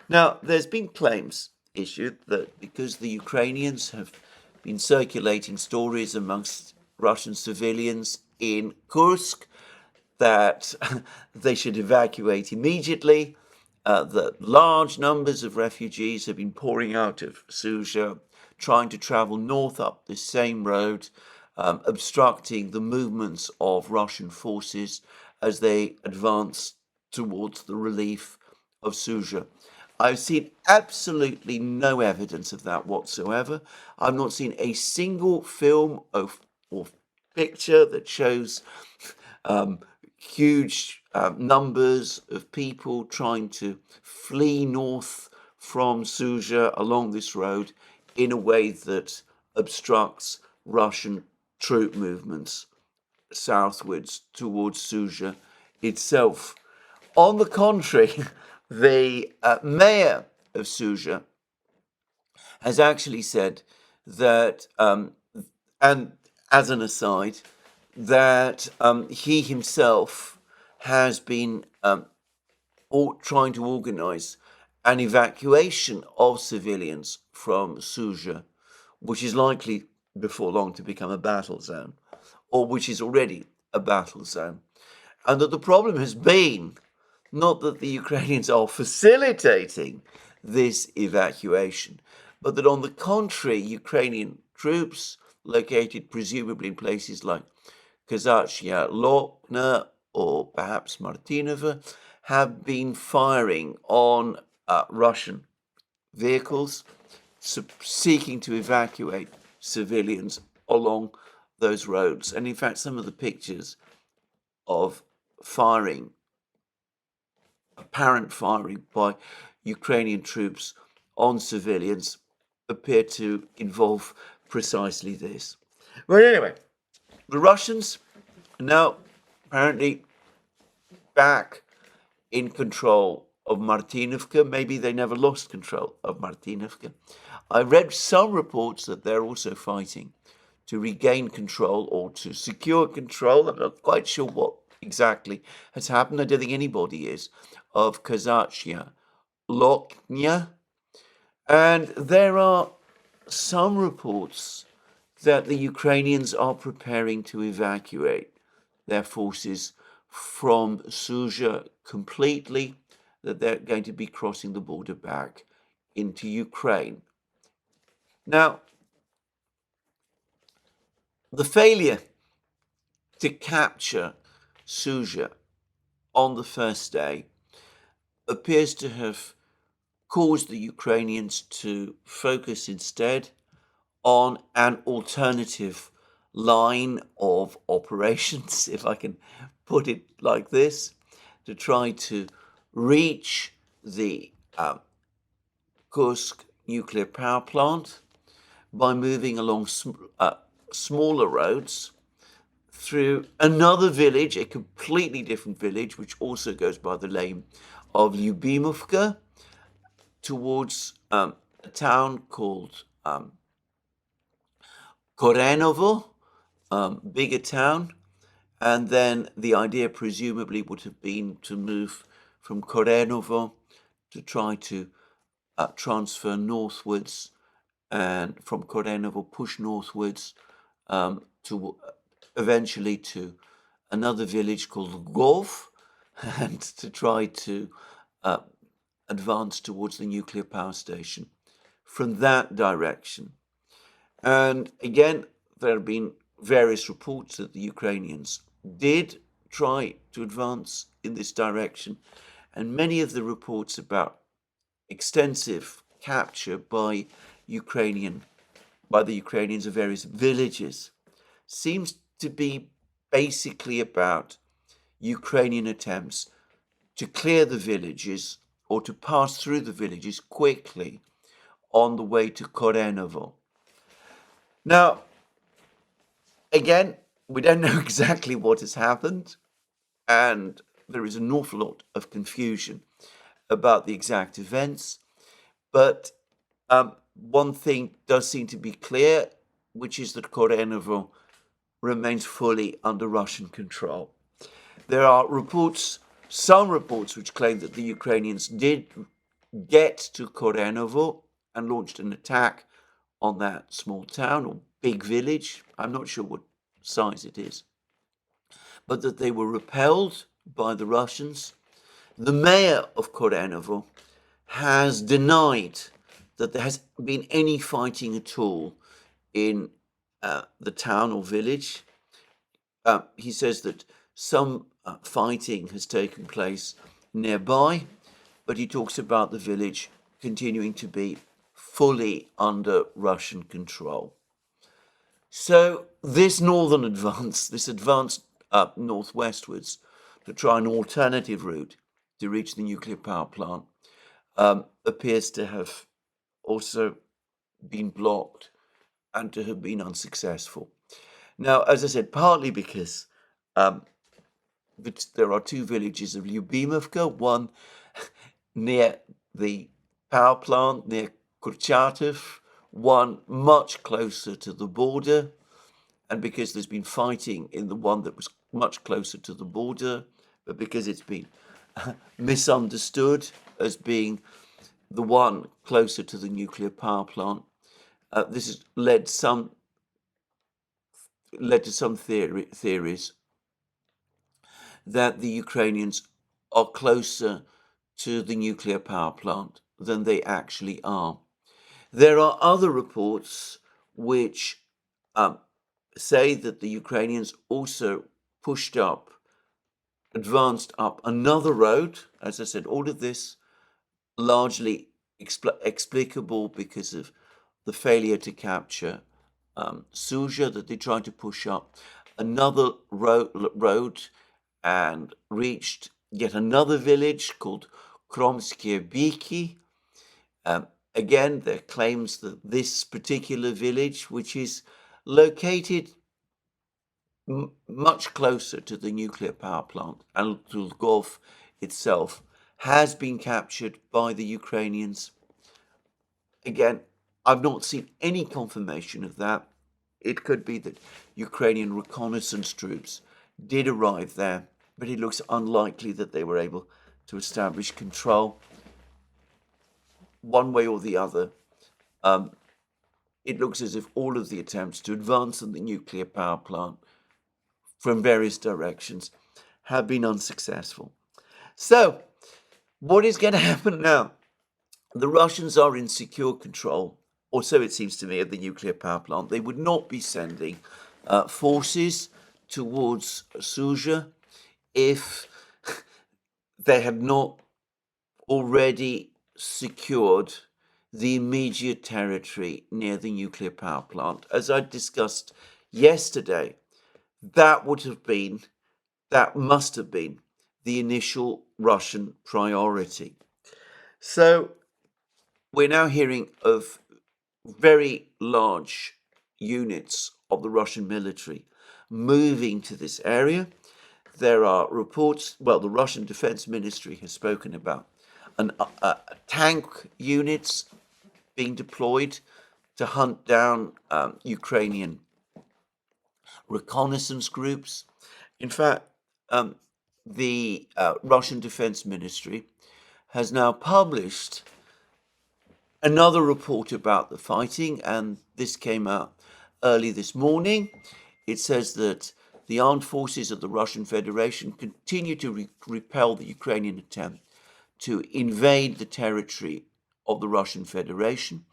Now, there's been claims issued that because the Ukrainians have been circulating stories amongst Russian civilians in Kursk that they should evacuate immediately, that large numbers of refugees have been pouring out of Sudzha, trying to travel north up this same road, obstructing the movements of Russian forces as they advance towards the relief of Sudzha. I've seen absolutely no evidence of that whatsoever. I've not seen a single film or picture that shows huge numbers of people trying to flee north from Sudzha along this road in a way that obstructs Russian troop movements southwards towards Sudzha itself. On the contrary, the mayor of Sudzha has actually said that, and as an aside, that he himself has been trying to organize an evacuation of civilians from Sudzha, which is likely before long to become a battle zone, or which is already a battle zone. And that the problem has been not that the Ukrainians are facilitating this evacuation, but that on the contrary, Ukrainian troops located presumably in places like Kazachia, Lokhnya, or perhaps Martinova, have been firing on Russian vehicles seeking to evacuate civilians along those roads. And in fact, some of the pictures of firing, apparent firing by Ukrainian troops on civilians, appear to involve precisely this. But anyway, the Russians are now apparently back in control of Martinovka. Maybe they never lost control of Martinovka. I read some reports that they're also fighting to regain control or to secure control. I'm not quite sure what exactly has happened. I don't think anybody is, of Kazakhia, Loknya. And there are some reports that the Ukrainians are preparing to evacuate their forces from Sudzha completely, that they're going to be crossing the border back into Ukraine. Now, the failure to capture Sudzha on the first day appears to have caused the Ukrainians to focus instead on an alternative line of operations, if I can put it like this, to try to reach the Kursk nuclear power plant by moving along smaller roads through another village, a completely different village, which also goes by the name of Lyubimovka, towards a town called Korenovo, bigger town. And then the idea presumably would have been to move from Korenovo to try to transfer northwards, and from Korenovo push northwards to eventually to another village called Lgov, and to try to advance towards the nuclear power station from that direction. And again, there have been various reports that the Ukrainians did try to advance in this direction, and many of the reports about extensive capture by the Ukrainians of various villages seems to be basically about Ukrainian attempts to clear the villages or to pass through the villages quickly on the way to Korenovo. Now, again, we don't know exactly what has happened, and there is an awful lot of confusion about the exact events, but one thing does seem to be clear, which is that Korenovo remains fully under Russian control. There are some reports which claim that the Ukrainians did get to Korenovo and launched an attack on that small town or big village. I'm not sure what size it is, but that they were repelled by the Russians. The mayor of Korenovo has denied that there has been any fighting at all in the town or village. He says that some fighting has taken place nearby, but he talks about the village continuing to be fully under Russian control. So this northern advance, this advance northwestwards to try an alternative route to reach the nuclear power plant, appears to have also been blocked and to have been unsuccessful. Now, as I said, partly because there are two villages of Lyubimovka, one near the power plant, near Kurchatov, one much closer to the border, and because there's been fighting in the one that was much closer to the border, but because it's been misunderstood as being the one closer to the nuclear power plant, this has led to some theories that the Ukrainians are closer to the nuclear power plant than they actually are. There are other reports which say that the Ukrainians also advanced up another road. As I said, all of this largely explicable because of the failure to capture Suja, that they tried to push up another road and reached yet another village called Kromskie Biki. Again, there are claims that this particular village, which is located much closer to the nuclear power plant and to the Gulf itself, has been captured by the Ukrainians. Again, I've not seen any confirmation of that. It could be that Ukrainian reconnaissance troops did arrive there, but it looks unlikely that they were able to establish control. One way or the other, it looks as if all of the attempts to advance on the nuclear power plant from various directions have been unsuccessful. So, what is going to happen now? The Russians are in secure control, or so it seems to me, of the nuclear power plant. They would not be sending forces towards Suja if they had not already secured the immediate territory near the nuclear power plant. As I discussed yesterday, that must have been the initial Russian priority. So we're now hearing of very large units of the Russian military moving to this area. There are reports, well, the Russian Defense Ministry has spoken about tank units being deployed to hunt down Ukrainian reconnaissance groups. In fact, the Russian Defense Ministry has now published another report about the fighting, and this came out early this morning. It says that the armed forces of the Russian Federation continue to repel the Ukrainian attempt to invade the territory of the Russian Federation.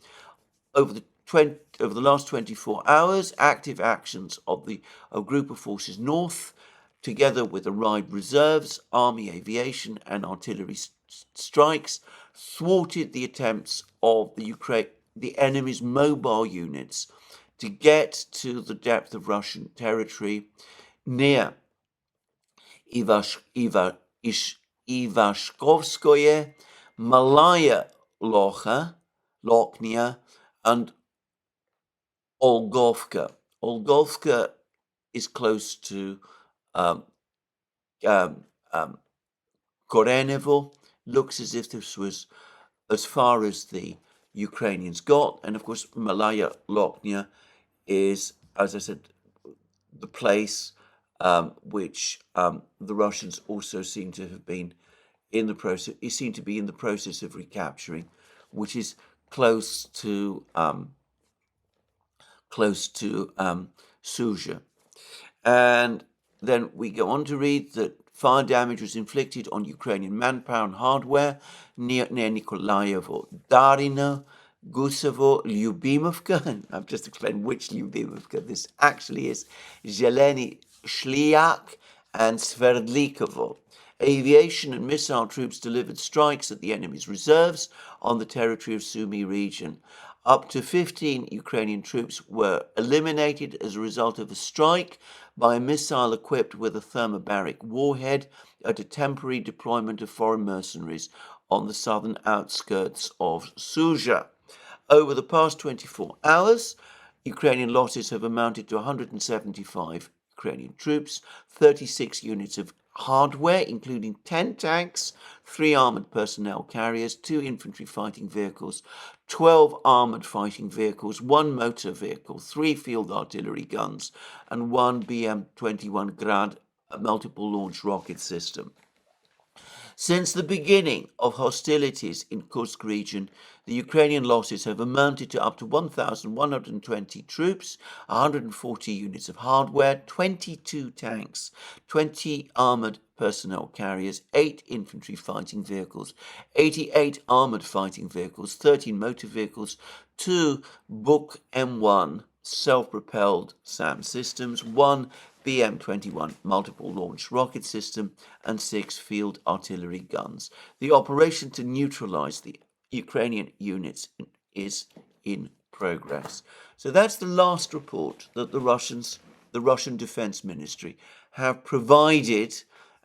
Over the last 24 hours, active actions of a group of forces north, together with Allied reserves, army, aviation, and artillery strikes, thwarted the attempts of the enemy's mobile units to get to the depth of Russian territory near Ivashkovskoye, Malaya Lochnia, and Olgovka. Olgovka is close to Korenevo. Looks as if this was as far as the Ukrainians got. And of course, Malaya Lochnia is, as I said, the place which the Russians also seem to have been in the process. It seemed to be in the process of recapturing, which is close to Suja. And then we go on to read that fire damage was inflicted on Ukrainian manpower and hardware near Nikolaevo, Darino, Gusevo, Lyubimovka, and I've just explained which Lyubimovka this actually is, Zeleny Shliak, and Sverdlikovo. Aviation and missile troops delivered strikes at the enemy's reserves on the territory of Sumy region. Up to 15 Ukrainian troops were eliminated as a result of a strike by a missile equipped with a thermobaric warhead at a temporary deployment of foreign mercenaries on the southern outskirts of Suja. Over the past 24 hours, Ukrainian losses have amounted to 175 Ukrainian troops, 36 units of hardware, including 10 tanks, 3 armoured personnel carriers, 2 infantry fighting vehicles, 12 armoured fighting vehicles, 1 motor vehicle, 3 field artillery guns, and 1 BM-21 Grad multiple launch rocket system. Since the beginning of hostilities in Kursk region, the Ukrainian losses have amounted to up to 1,120 troops, 140 units of hardware, 22 tanks, 20 armoured personnel carriers, 8 infantry fighting vehicles, 88 armoured fighting vehicles, 13 motor vehicles, 2 Buk M1 self-propelled SAM systems, 1 BM-21 multiple launch rocket system, and 6 field artillery guns. The operation to neutralize the Ukrainian units is in progress. So that's the last report that the Russian Defense Ministry have provided,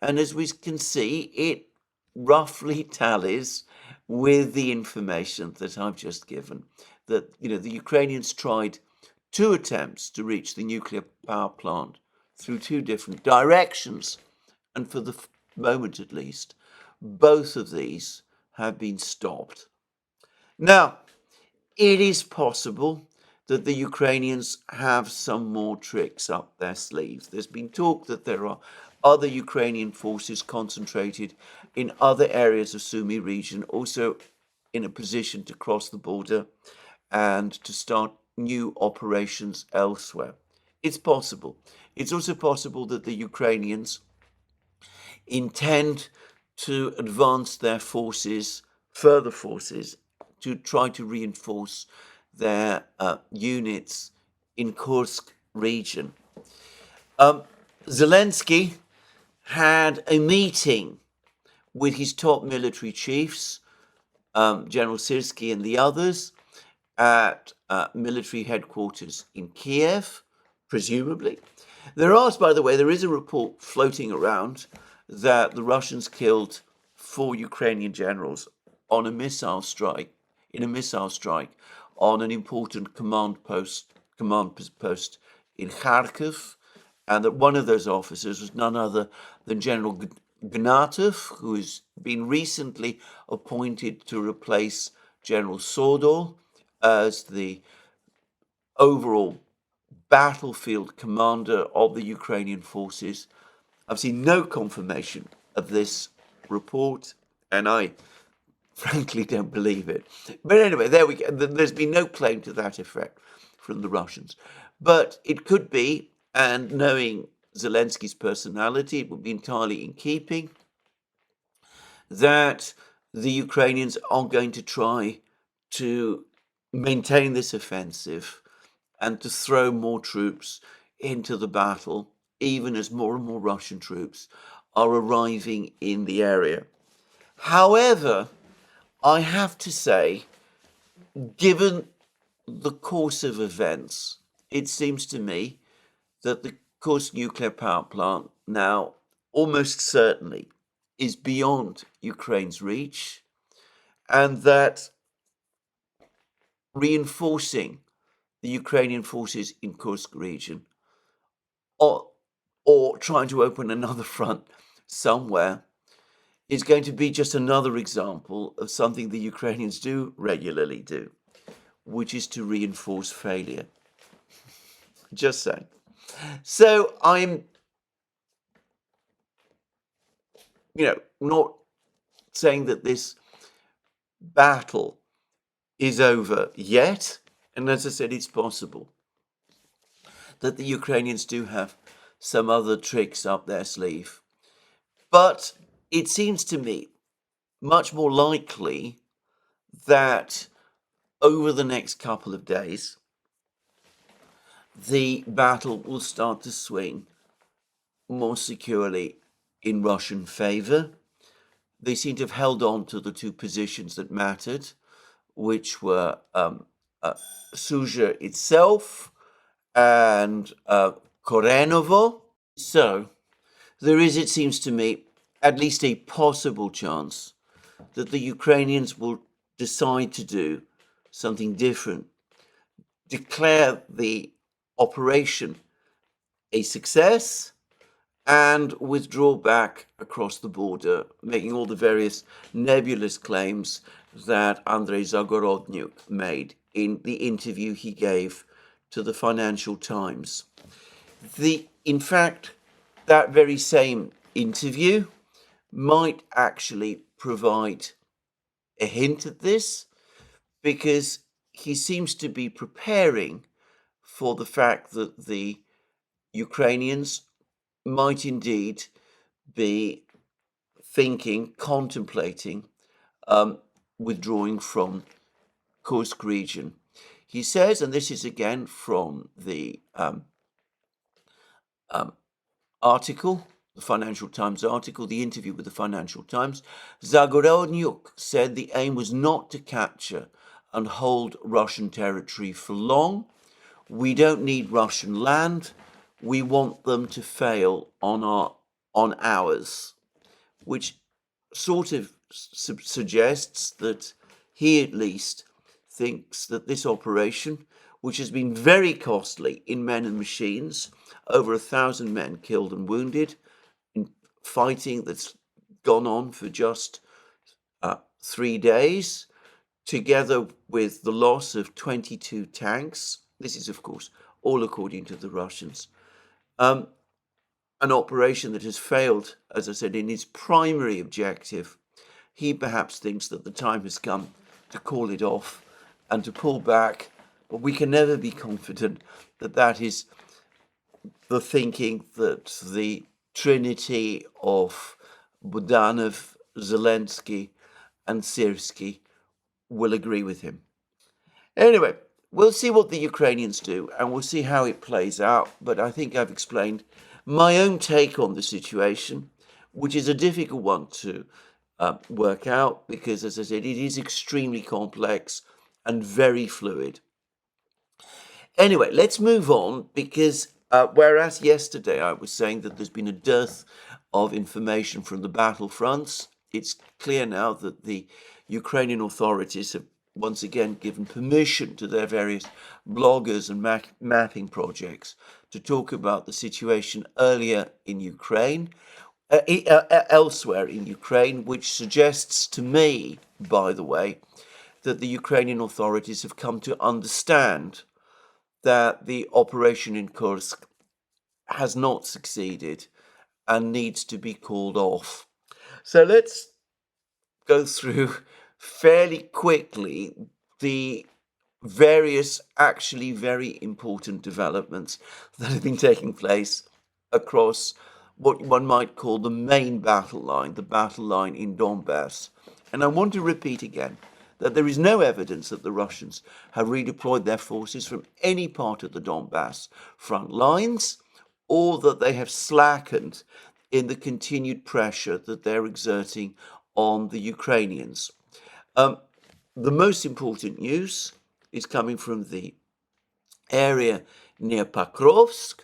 and as we can see, it roughly tallies with the information that I've just given. That the Ukrainians tried 2 attempts to reach the nuclear power plant through 2 different directions, and for the moment at least, both of these have been stopped. Now, it is possible that the Ukrainians have some more tricks up their sleeves. There's been talk that there are other Ukrainian forces concentrated in other areas of Sumy region, also in a position to cross the border and to start new operations elsewhere. It's possible. It's also possible that the Ukrainians intend to advance their forces, further forces, to try to reinforce their units in Kursk region. Zelensky had a meeting with his top military chiefs, General Syrskyi and the others, at military headquarters in Kiev, presumably. By the way, there is a report floating around that the Russians killed 4 Ukrainian generals on a missile strike on an important command post in Kharkiv, and that one of those officers was none other than General Gnatov, who has been recently appointed to replace General Sordor as the overall battlefield commander of the Ukrainian forces. I've seen no confirmation of this report, and I frankly don't believe it. But anyway, there we go. There's been no claim to that effect from the Russians. But it could be, and knowing Zelensky's personality, it would be entirely in keeping, that the Ukrainians are going to try to maintain this offensive and to throw more troops into the battle, even as more and more Russian troops are arriving in the area. However, I have to say, given the course of events, it seems to me that the Kursk nuclear power plant now almost certainly is beyond Ukraine's reach, and that reinforcing the Ukrainian forces in Kursk region or trying to open another front somewhere is going to be just another example of something the Ukrainians do regularly do, which is to reinforce failure. Just saying. So I'm, not saying that this battle is over yet. And as I said, it's possible that the Ukrainians do have some other tricks up their sleeve. But it seems to me much more likely that over the next couple of days, the battle will start to swing more securely in Russian favor. They seem to have held on to the 2 positions that mattered, which were Sudzha itself and Korenovo. So there is, it seems to me, at least a possible chance that the Ukrainians will decide to do something different, declare the operation a success, and withdraw back across the border, making all the various nebulous claims that Andrei Zagorodnyuk made in the interview he gave to the Financial Times. In fact, that very same interview might actually provide a hint at this, because he seems to be preparing for the fact that the Ukrainians might indeed be contemplating withdrawing from Kursk region. He says, and this is again from the article, the Financial Times article, the interview with the Financial Times, Zagorodnyuk said the aim was not to capture and hold Russian territory for long. We don't need Russian land. We want them to fail on ours, which sort of suggests that he at least thinks that this operation, which has been very costly in men and machines, over 1,000 men killed and wounded in fighting that's gone on for just 3 days, together with the loss of 22 tanks. This is, of course, all according to the Russians. An operation that has failed, as I said, in its primary objective. He perhaps thinks that the time has come to call it off and to pull back, but we can never be confident that that is the thinking that the trinity of Budanov, Zelensky, and Syrskyi will agree with him. Anyway, we'll see what the Ukrainians do, and we'll see how it plays out, but I think I've explained my own take on the situation, which is a difficult one to work out because, as I said, it is extremely complex and very fluid. Anyway, let's move on because whereas yesterday I was saying that there's been a dearth of information from the battlefronts, it's clear now that the Ukrainian authorities have once again given permission to their various bloggers and mapping projects to talk about the situation earlier in Ukraine, elsewhere in Ukraine, which suggests to me, by the way, that the Ukrainian authorities have come to understand that the operation in Kursk has not succeeded and needs to be called off. So let's go through fairly quickly the various actually very important developments that have been taking place across what one might call the main battle line, the battle line in Donbass. And I want to repeat again that there is no evidence that the Russians have redeployed their forces from any part of the Donbass front lines, or that they have slackened in the continued pressure that they're exerting on the Ukrainians. The most important news is coming from the area near Pokrovsk.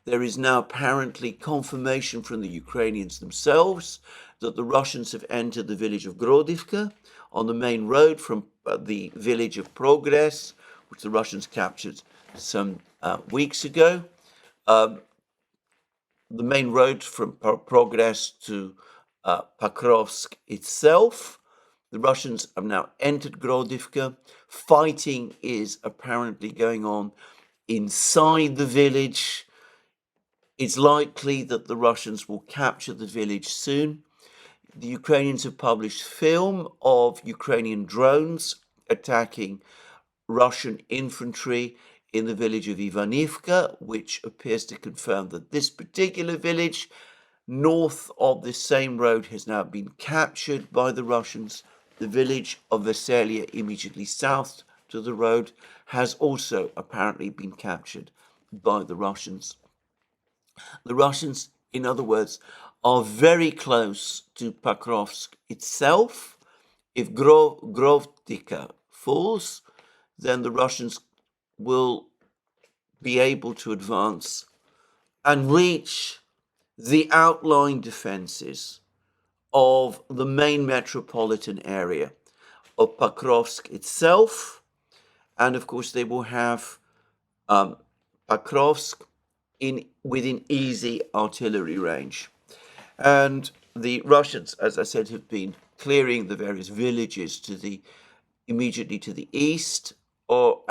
There is now apparently confirmation from the Ukrainians themselves that the Russians have entered the village of Grodivka on the main road from the village of Progress, which the Russians captured some weeks ago. The main road from Progress to Pokrovsk itself. The Russians have now entered Grodivka. Fighting is apparently going on inside the village. It's likely that the Russians will capture the village soon. The Ukrainians have published film of Ukrainian drones attacking Russian infantry in the village of Ivanivka, which appears to confirm that this particular village north of this same road has now been captured by the Russians. The village of Veselia, immediately south to the road, has also apparently been captured by the Russians. The Russians, in other words, are very close to Pokrovsk itself. If Grovdika falls, then the Russians will be able to advance and reach the outlying defenses of the main metropolitan area of Pokrovsk itself. And of course, they will have Pokrovsk within easy artillery range. And the Russians, as I said, have been clearing the various villages immediately to the east of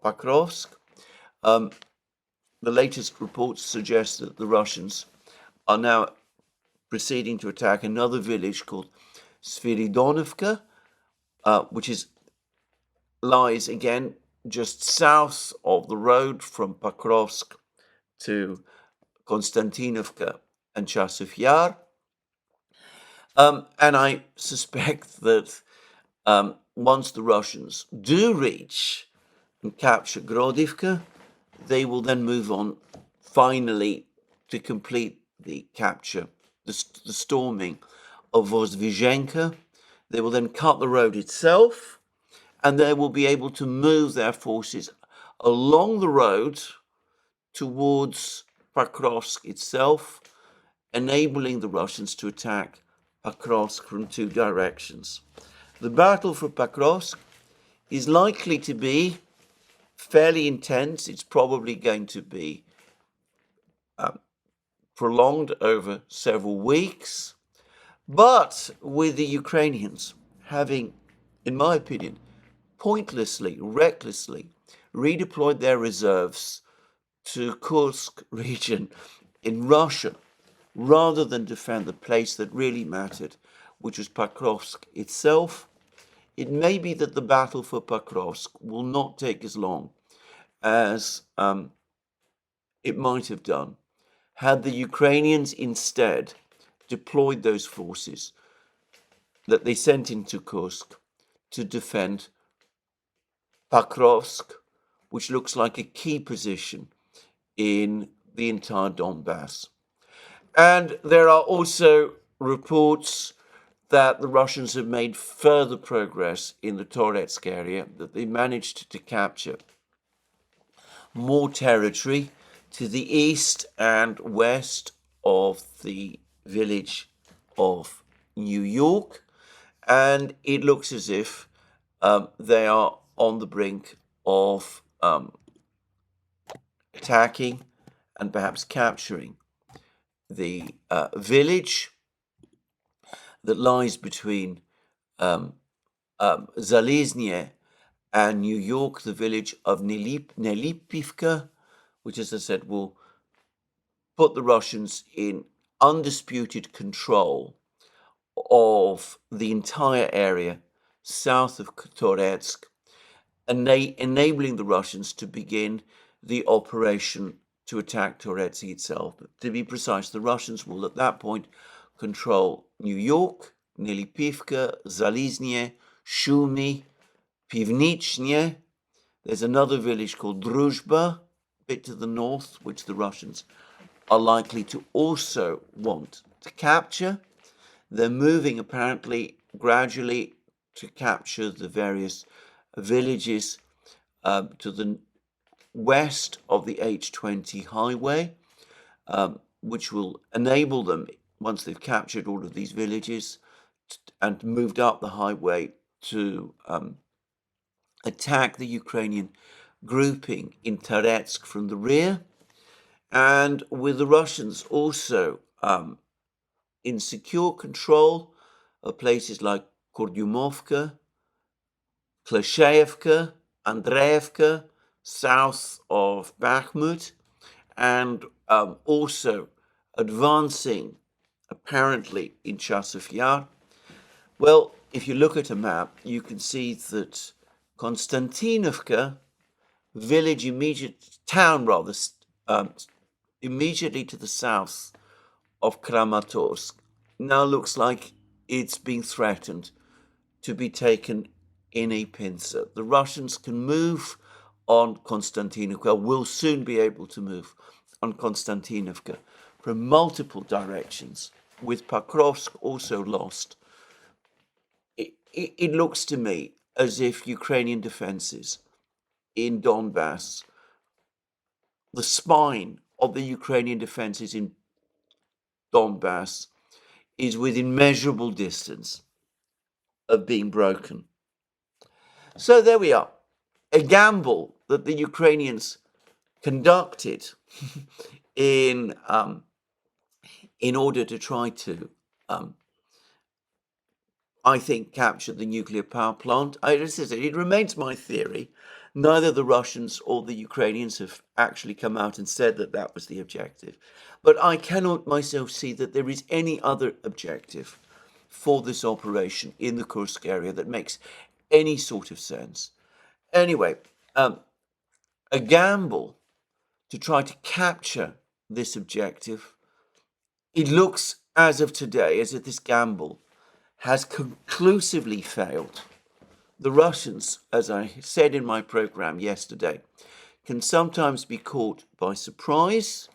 Pokrovsk. The latest reports suggest that the Russians are now proceeding to attack another village called Sviridonovka, which lies again just south of the road from Pokrovsk to Konstantinovka and Chasov Yar. And I suspect that once the Russians do reach and capture Grodivka, they will then move on finally to complete the capture, the storming of Vozdvizhenka. They will then cut the road itself, and they will be able to move their forces along the road towards Pokrovsk itself, enabling the Russians to attack Pokrovsk from two directions. The battle for Pokrovsk is likely to be fairly intense. It's probably going to be prolonged over several weeks, but with the Ukrainians having, in my opinion, pointlessly, recklessly redeployed their reserves to Kursk region in Russia, rather than defend the place that really mattered, which was Pokrovsk itself, it may be that the battle for Pokrovsk will not take as long as it might have done had the Ukrainians instead deployed those forces that they sent into Kursk to defend Pokrovsk, which looks like a key position in the entire Donbass. And there are also reports that the Russians have made further progress in the Toretsk area, that they managed to capture more territory to the east and west of the village of New York, and it looks as if they are on the brink of attacking and perhaps capturing the village that lies between Zaliznie and New York, the village of Nelipivka, which, as I said, will put the Russians in undisputed control of the entire area south of Toretsk, enabling the Russians to begin the operation to attack Toretsk itself. But to be precise, the Russians will at that point control New York, Nelipivka, Zaliznie, Shumi, Pivnichnie. There's another village called Druzhba, a bit to the north, which the Russians are likely to also want to capture. They're moving apparently gradually to capture the various villages to the west of the H20 highway, which will enable them, once they've captured all of these villages and moved up the highway, to attack the Ukrainian grouping in Toretsk from the rear, and with the Russians also in secure control of places like Kurdyumovka, Klashayevka, Andreevka, south of Bakhmut, and also advancing apparently in Chasiv Yar. Well, if you look at a map, you can see that Konstantinovka, village immediately to the south of Kramatorsk, now looks like it's being threatened to be taken in a pincer. The Russians can move on Konstantinovka, will soon be able to move on Konstantinovka from multiple directions, with Pokrovsk also lost. It looks to me as if Ukrainian defenses in Donbass, the spine of the Ukrainian defenses in Donbass, is within measurable distance of being broken. So there we are, a gamble that the Ukrainians conducted in order to try to, I think, capture the nuclear power plant. It remains my theory. Neither the Russians or the Ukrainians have actually come out and said that that was the objective. But I cannot myself see that there is any other objective for this operation in the Kursk area that makes any sort of sense. Anyway, a gamble to try to capture this objective. It looks as of today as if this gamble has conclusively failed. The Russians, as I said in my program yesterday, can sometimes be caught by surprise,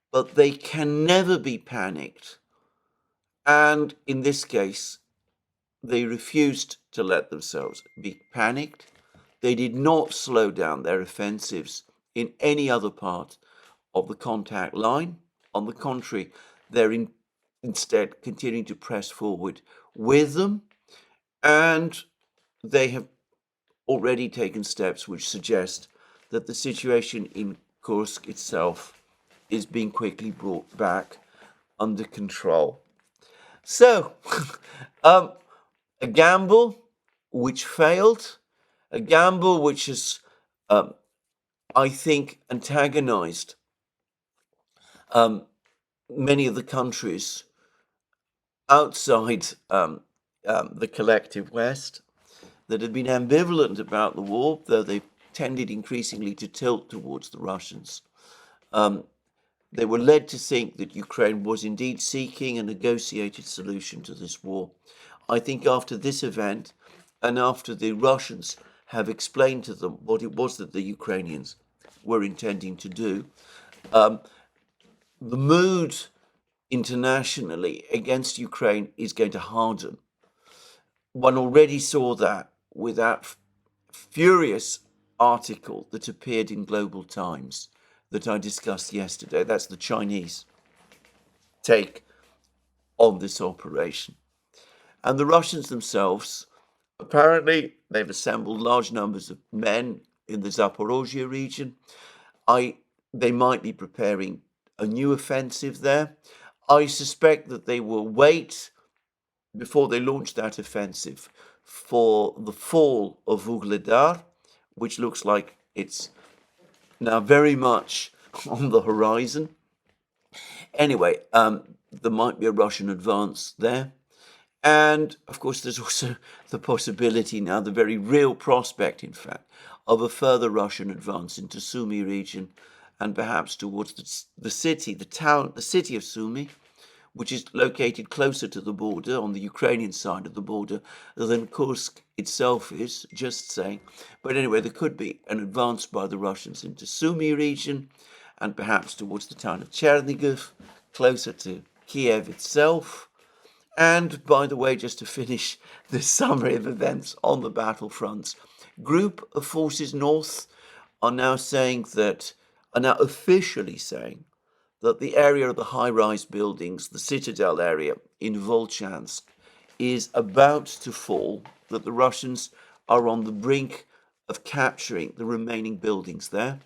but they can never be panicked. And in this case, they refused to let themselves be panicked. They did not slow down their offensives in any other part of the contact line. On the contrary, they're instead continuing to press forward with them, and they have already taken steps which suggest that the situation in Kursk itself is being quickly brought back under control. So, a gamble which failed, a gamble which has, I think, antagonized many of the countries outside the collective West that had been ambivalent about the war, though they tended increasingly to tilt towards the Russians. They were led to think that Ukraine was indeed seeking a negotiated solution to this war. I think after this event, and after the Russians have explained to them what it was that the Ukrainians were intending to do, the mood internationally against Ukraine is going to harden. One already saw that with that furious article that appeared in Global Times that I discussed yesterday. That's the Chinese take on this operation. And the Russians themselves, apparently, they've assembled large numbers of men in the Zaporozhye region. They might be preparing a new offensive there. I suspect that they will wait before they launch that offensive for the fall of Vuhledar, which looks like it's now very much on the horizon. Anyway, there might be a Russian advance there. And of course, there's also the possibility now, the very real prospect, in fact, of a further Russian advance into Sumy region and perhaps towards the city, the city of Sumy, which is located closer to the border, on the Ukrainian side of the border, than Kursk itself is, just saying. But anyway, there could be an advance by the Russians into Sumy region and perhaps towards the town of Chernigov, closer to Kiev itself. And by the way, just to finish this summary of events on the battlefronts, Group of Forces North are now officially saying that the area of the high-rise buildings, the Citadel area in Volchansk, is about to fall, that the Russians are on the brink of capturing the remaining buildings there.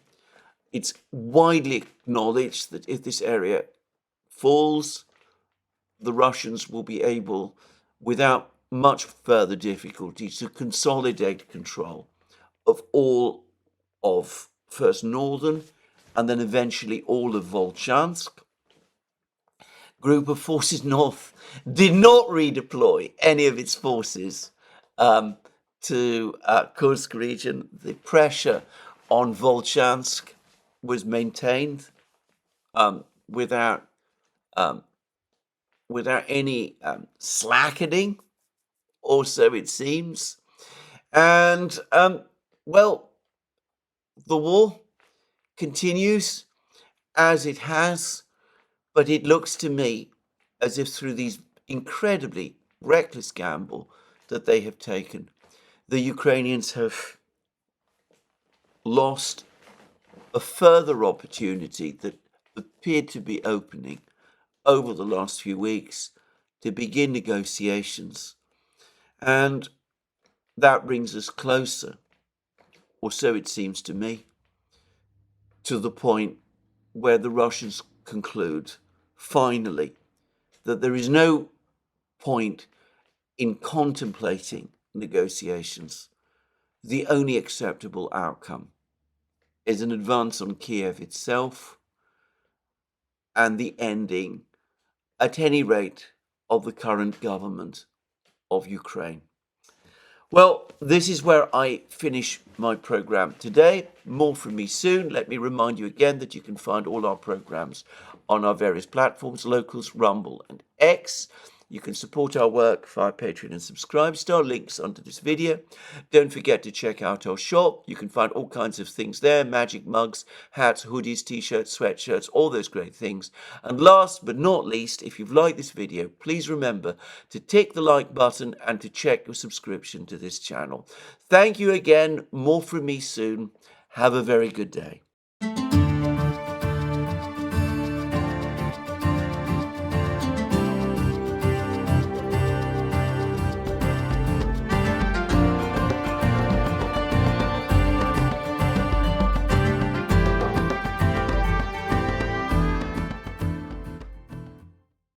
It's widely acknowledged that if this area falls, the Russians will be able, without much further difficulty, to consolidate control of all of first northern and then eventually all of Volchansk. Group of Forces North did not redeploy any of its forces to Kursk region. The pressure on Volchansk was maintained without any slackening, or so it seems. And, well, the war continues as it has, but it looks to me as if through these incredibly reckless gamble that they have taken, the Ukrainians have lost a further opportunity that appeared to be opening over the last few weeks to begin negotiations. And that brings us closer, or so it seems to me, to the point where the Russians conclude, finally, that there is no point in contemplating negotiations. The only acceptable outcome is an advance on Kiev itself and the ending, at any rate, of the current government of Ukraine. Well, this is where I finish my program today. More from me soon. Let me remind you again that you can find all our programs on our various platforms, Locals, Rumble, and X. You can support our work via Patreon and subscribe. Star links under this video. Don't forget to check out our shop. You can find all kinds of things there: magic mugs, hats, hoodies, t-shirts, sweatshirts, all those great things. And last but not least, if you've liked this video, please remember to tick the like button and to check your subscription to this channel. Thank you again. More from me soon. Have a very good day.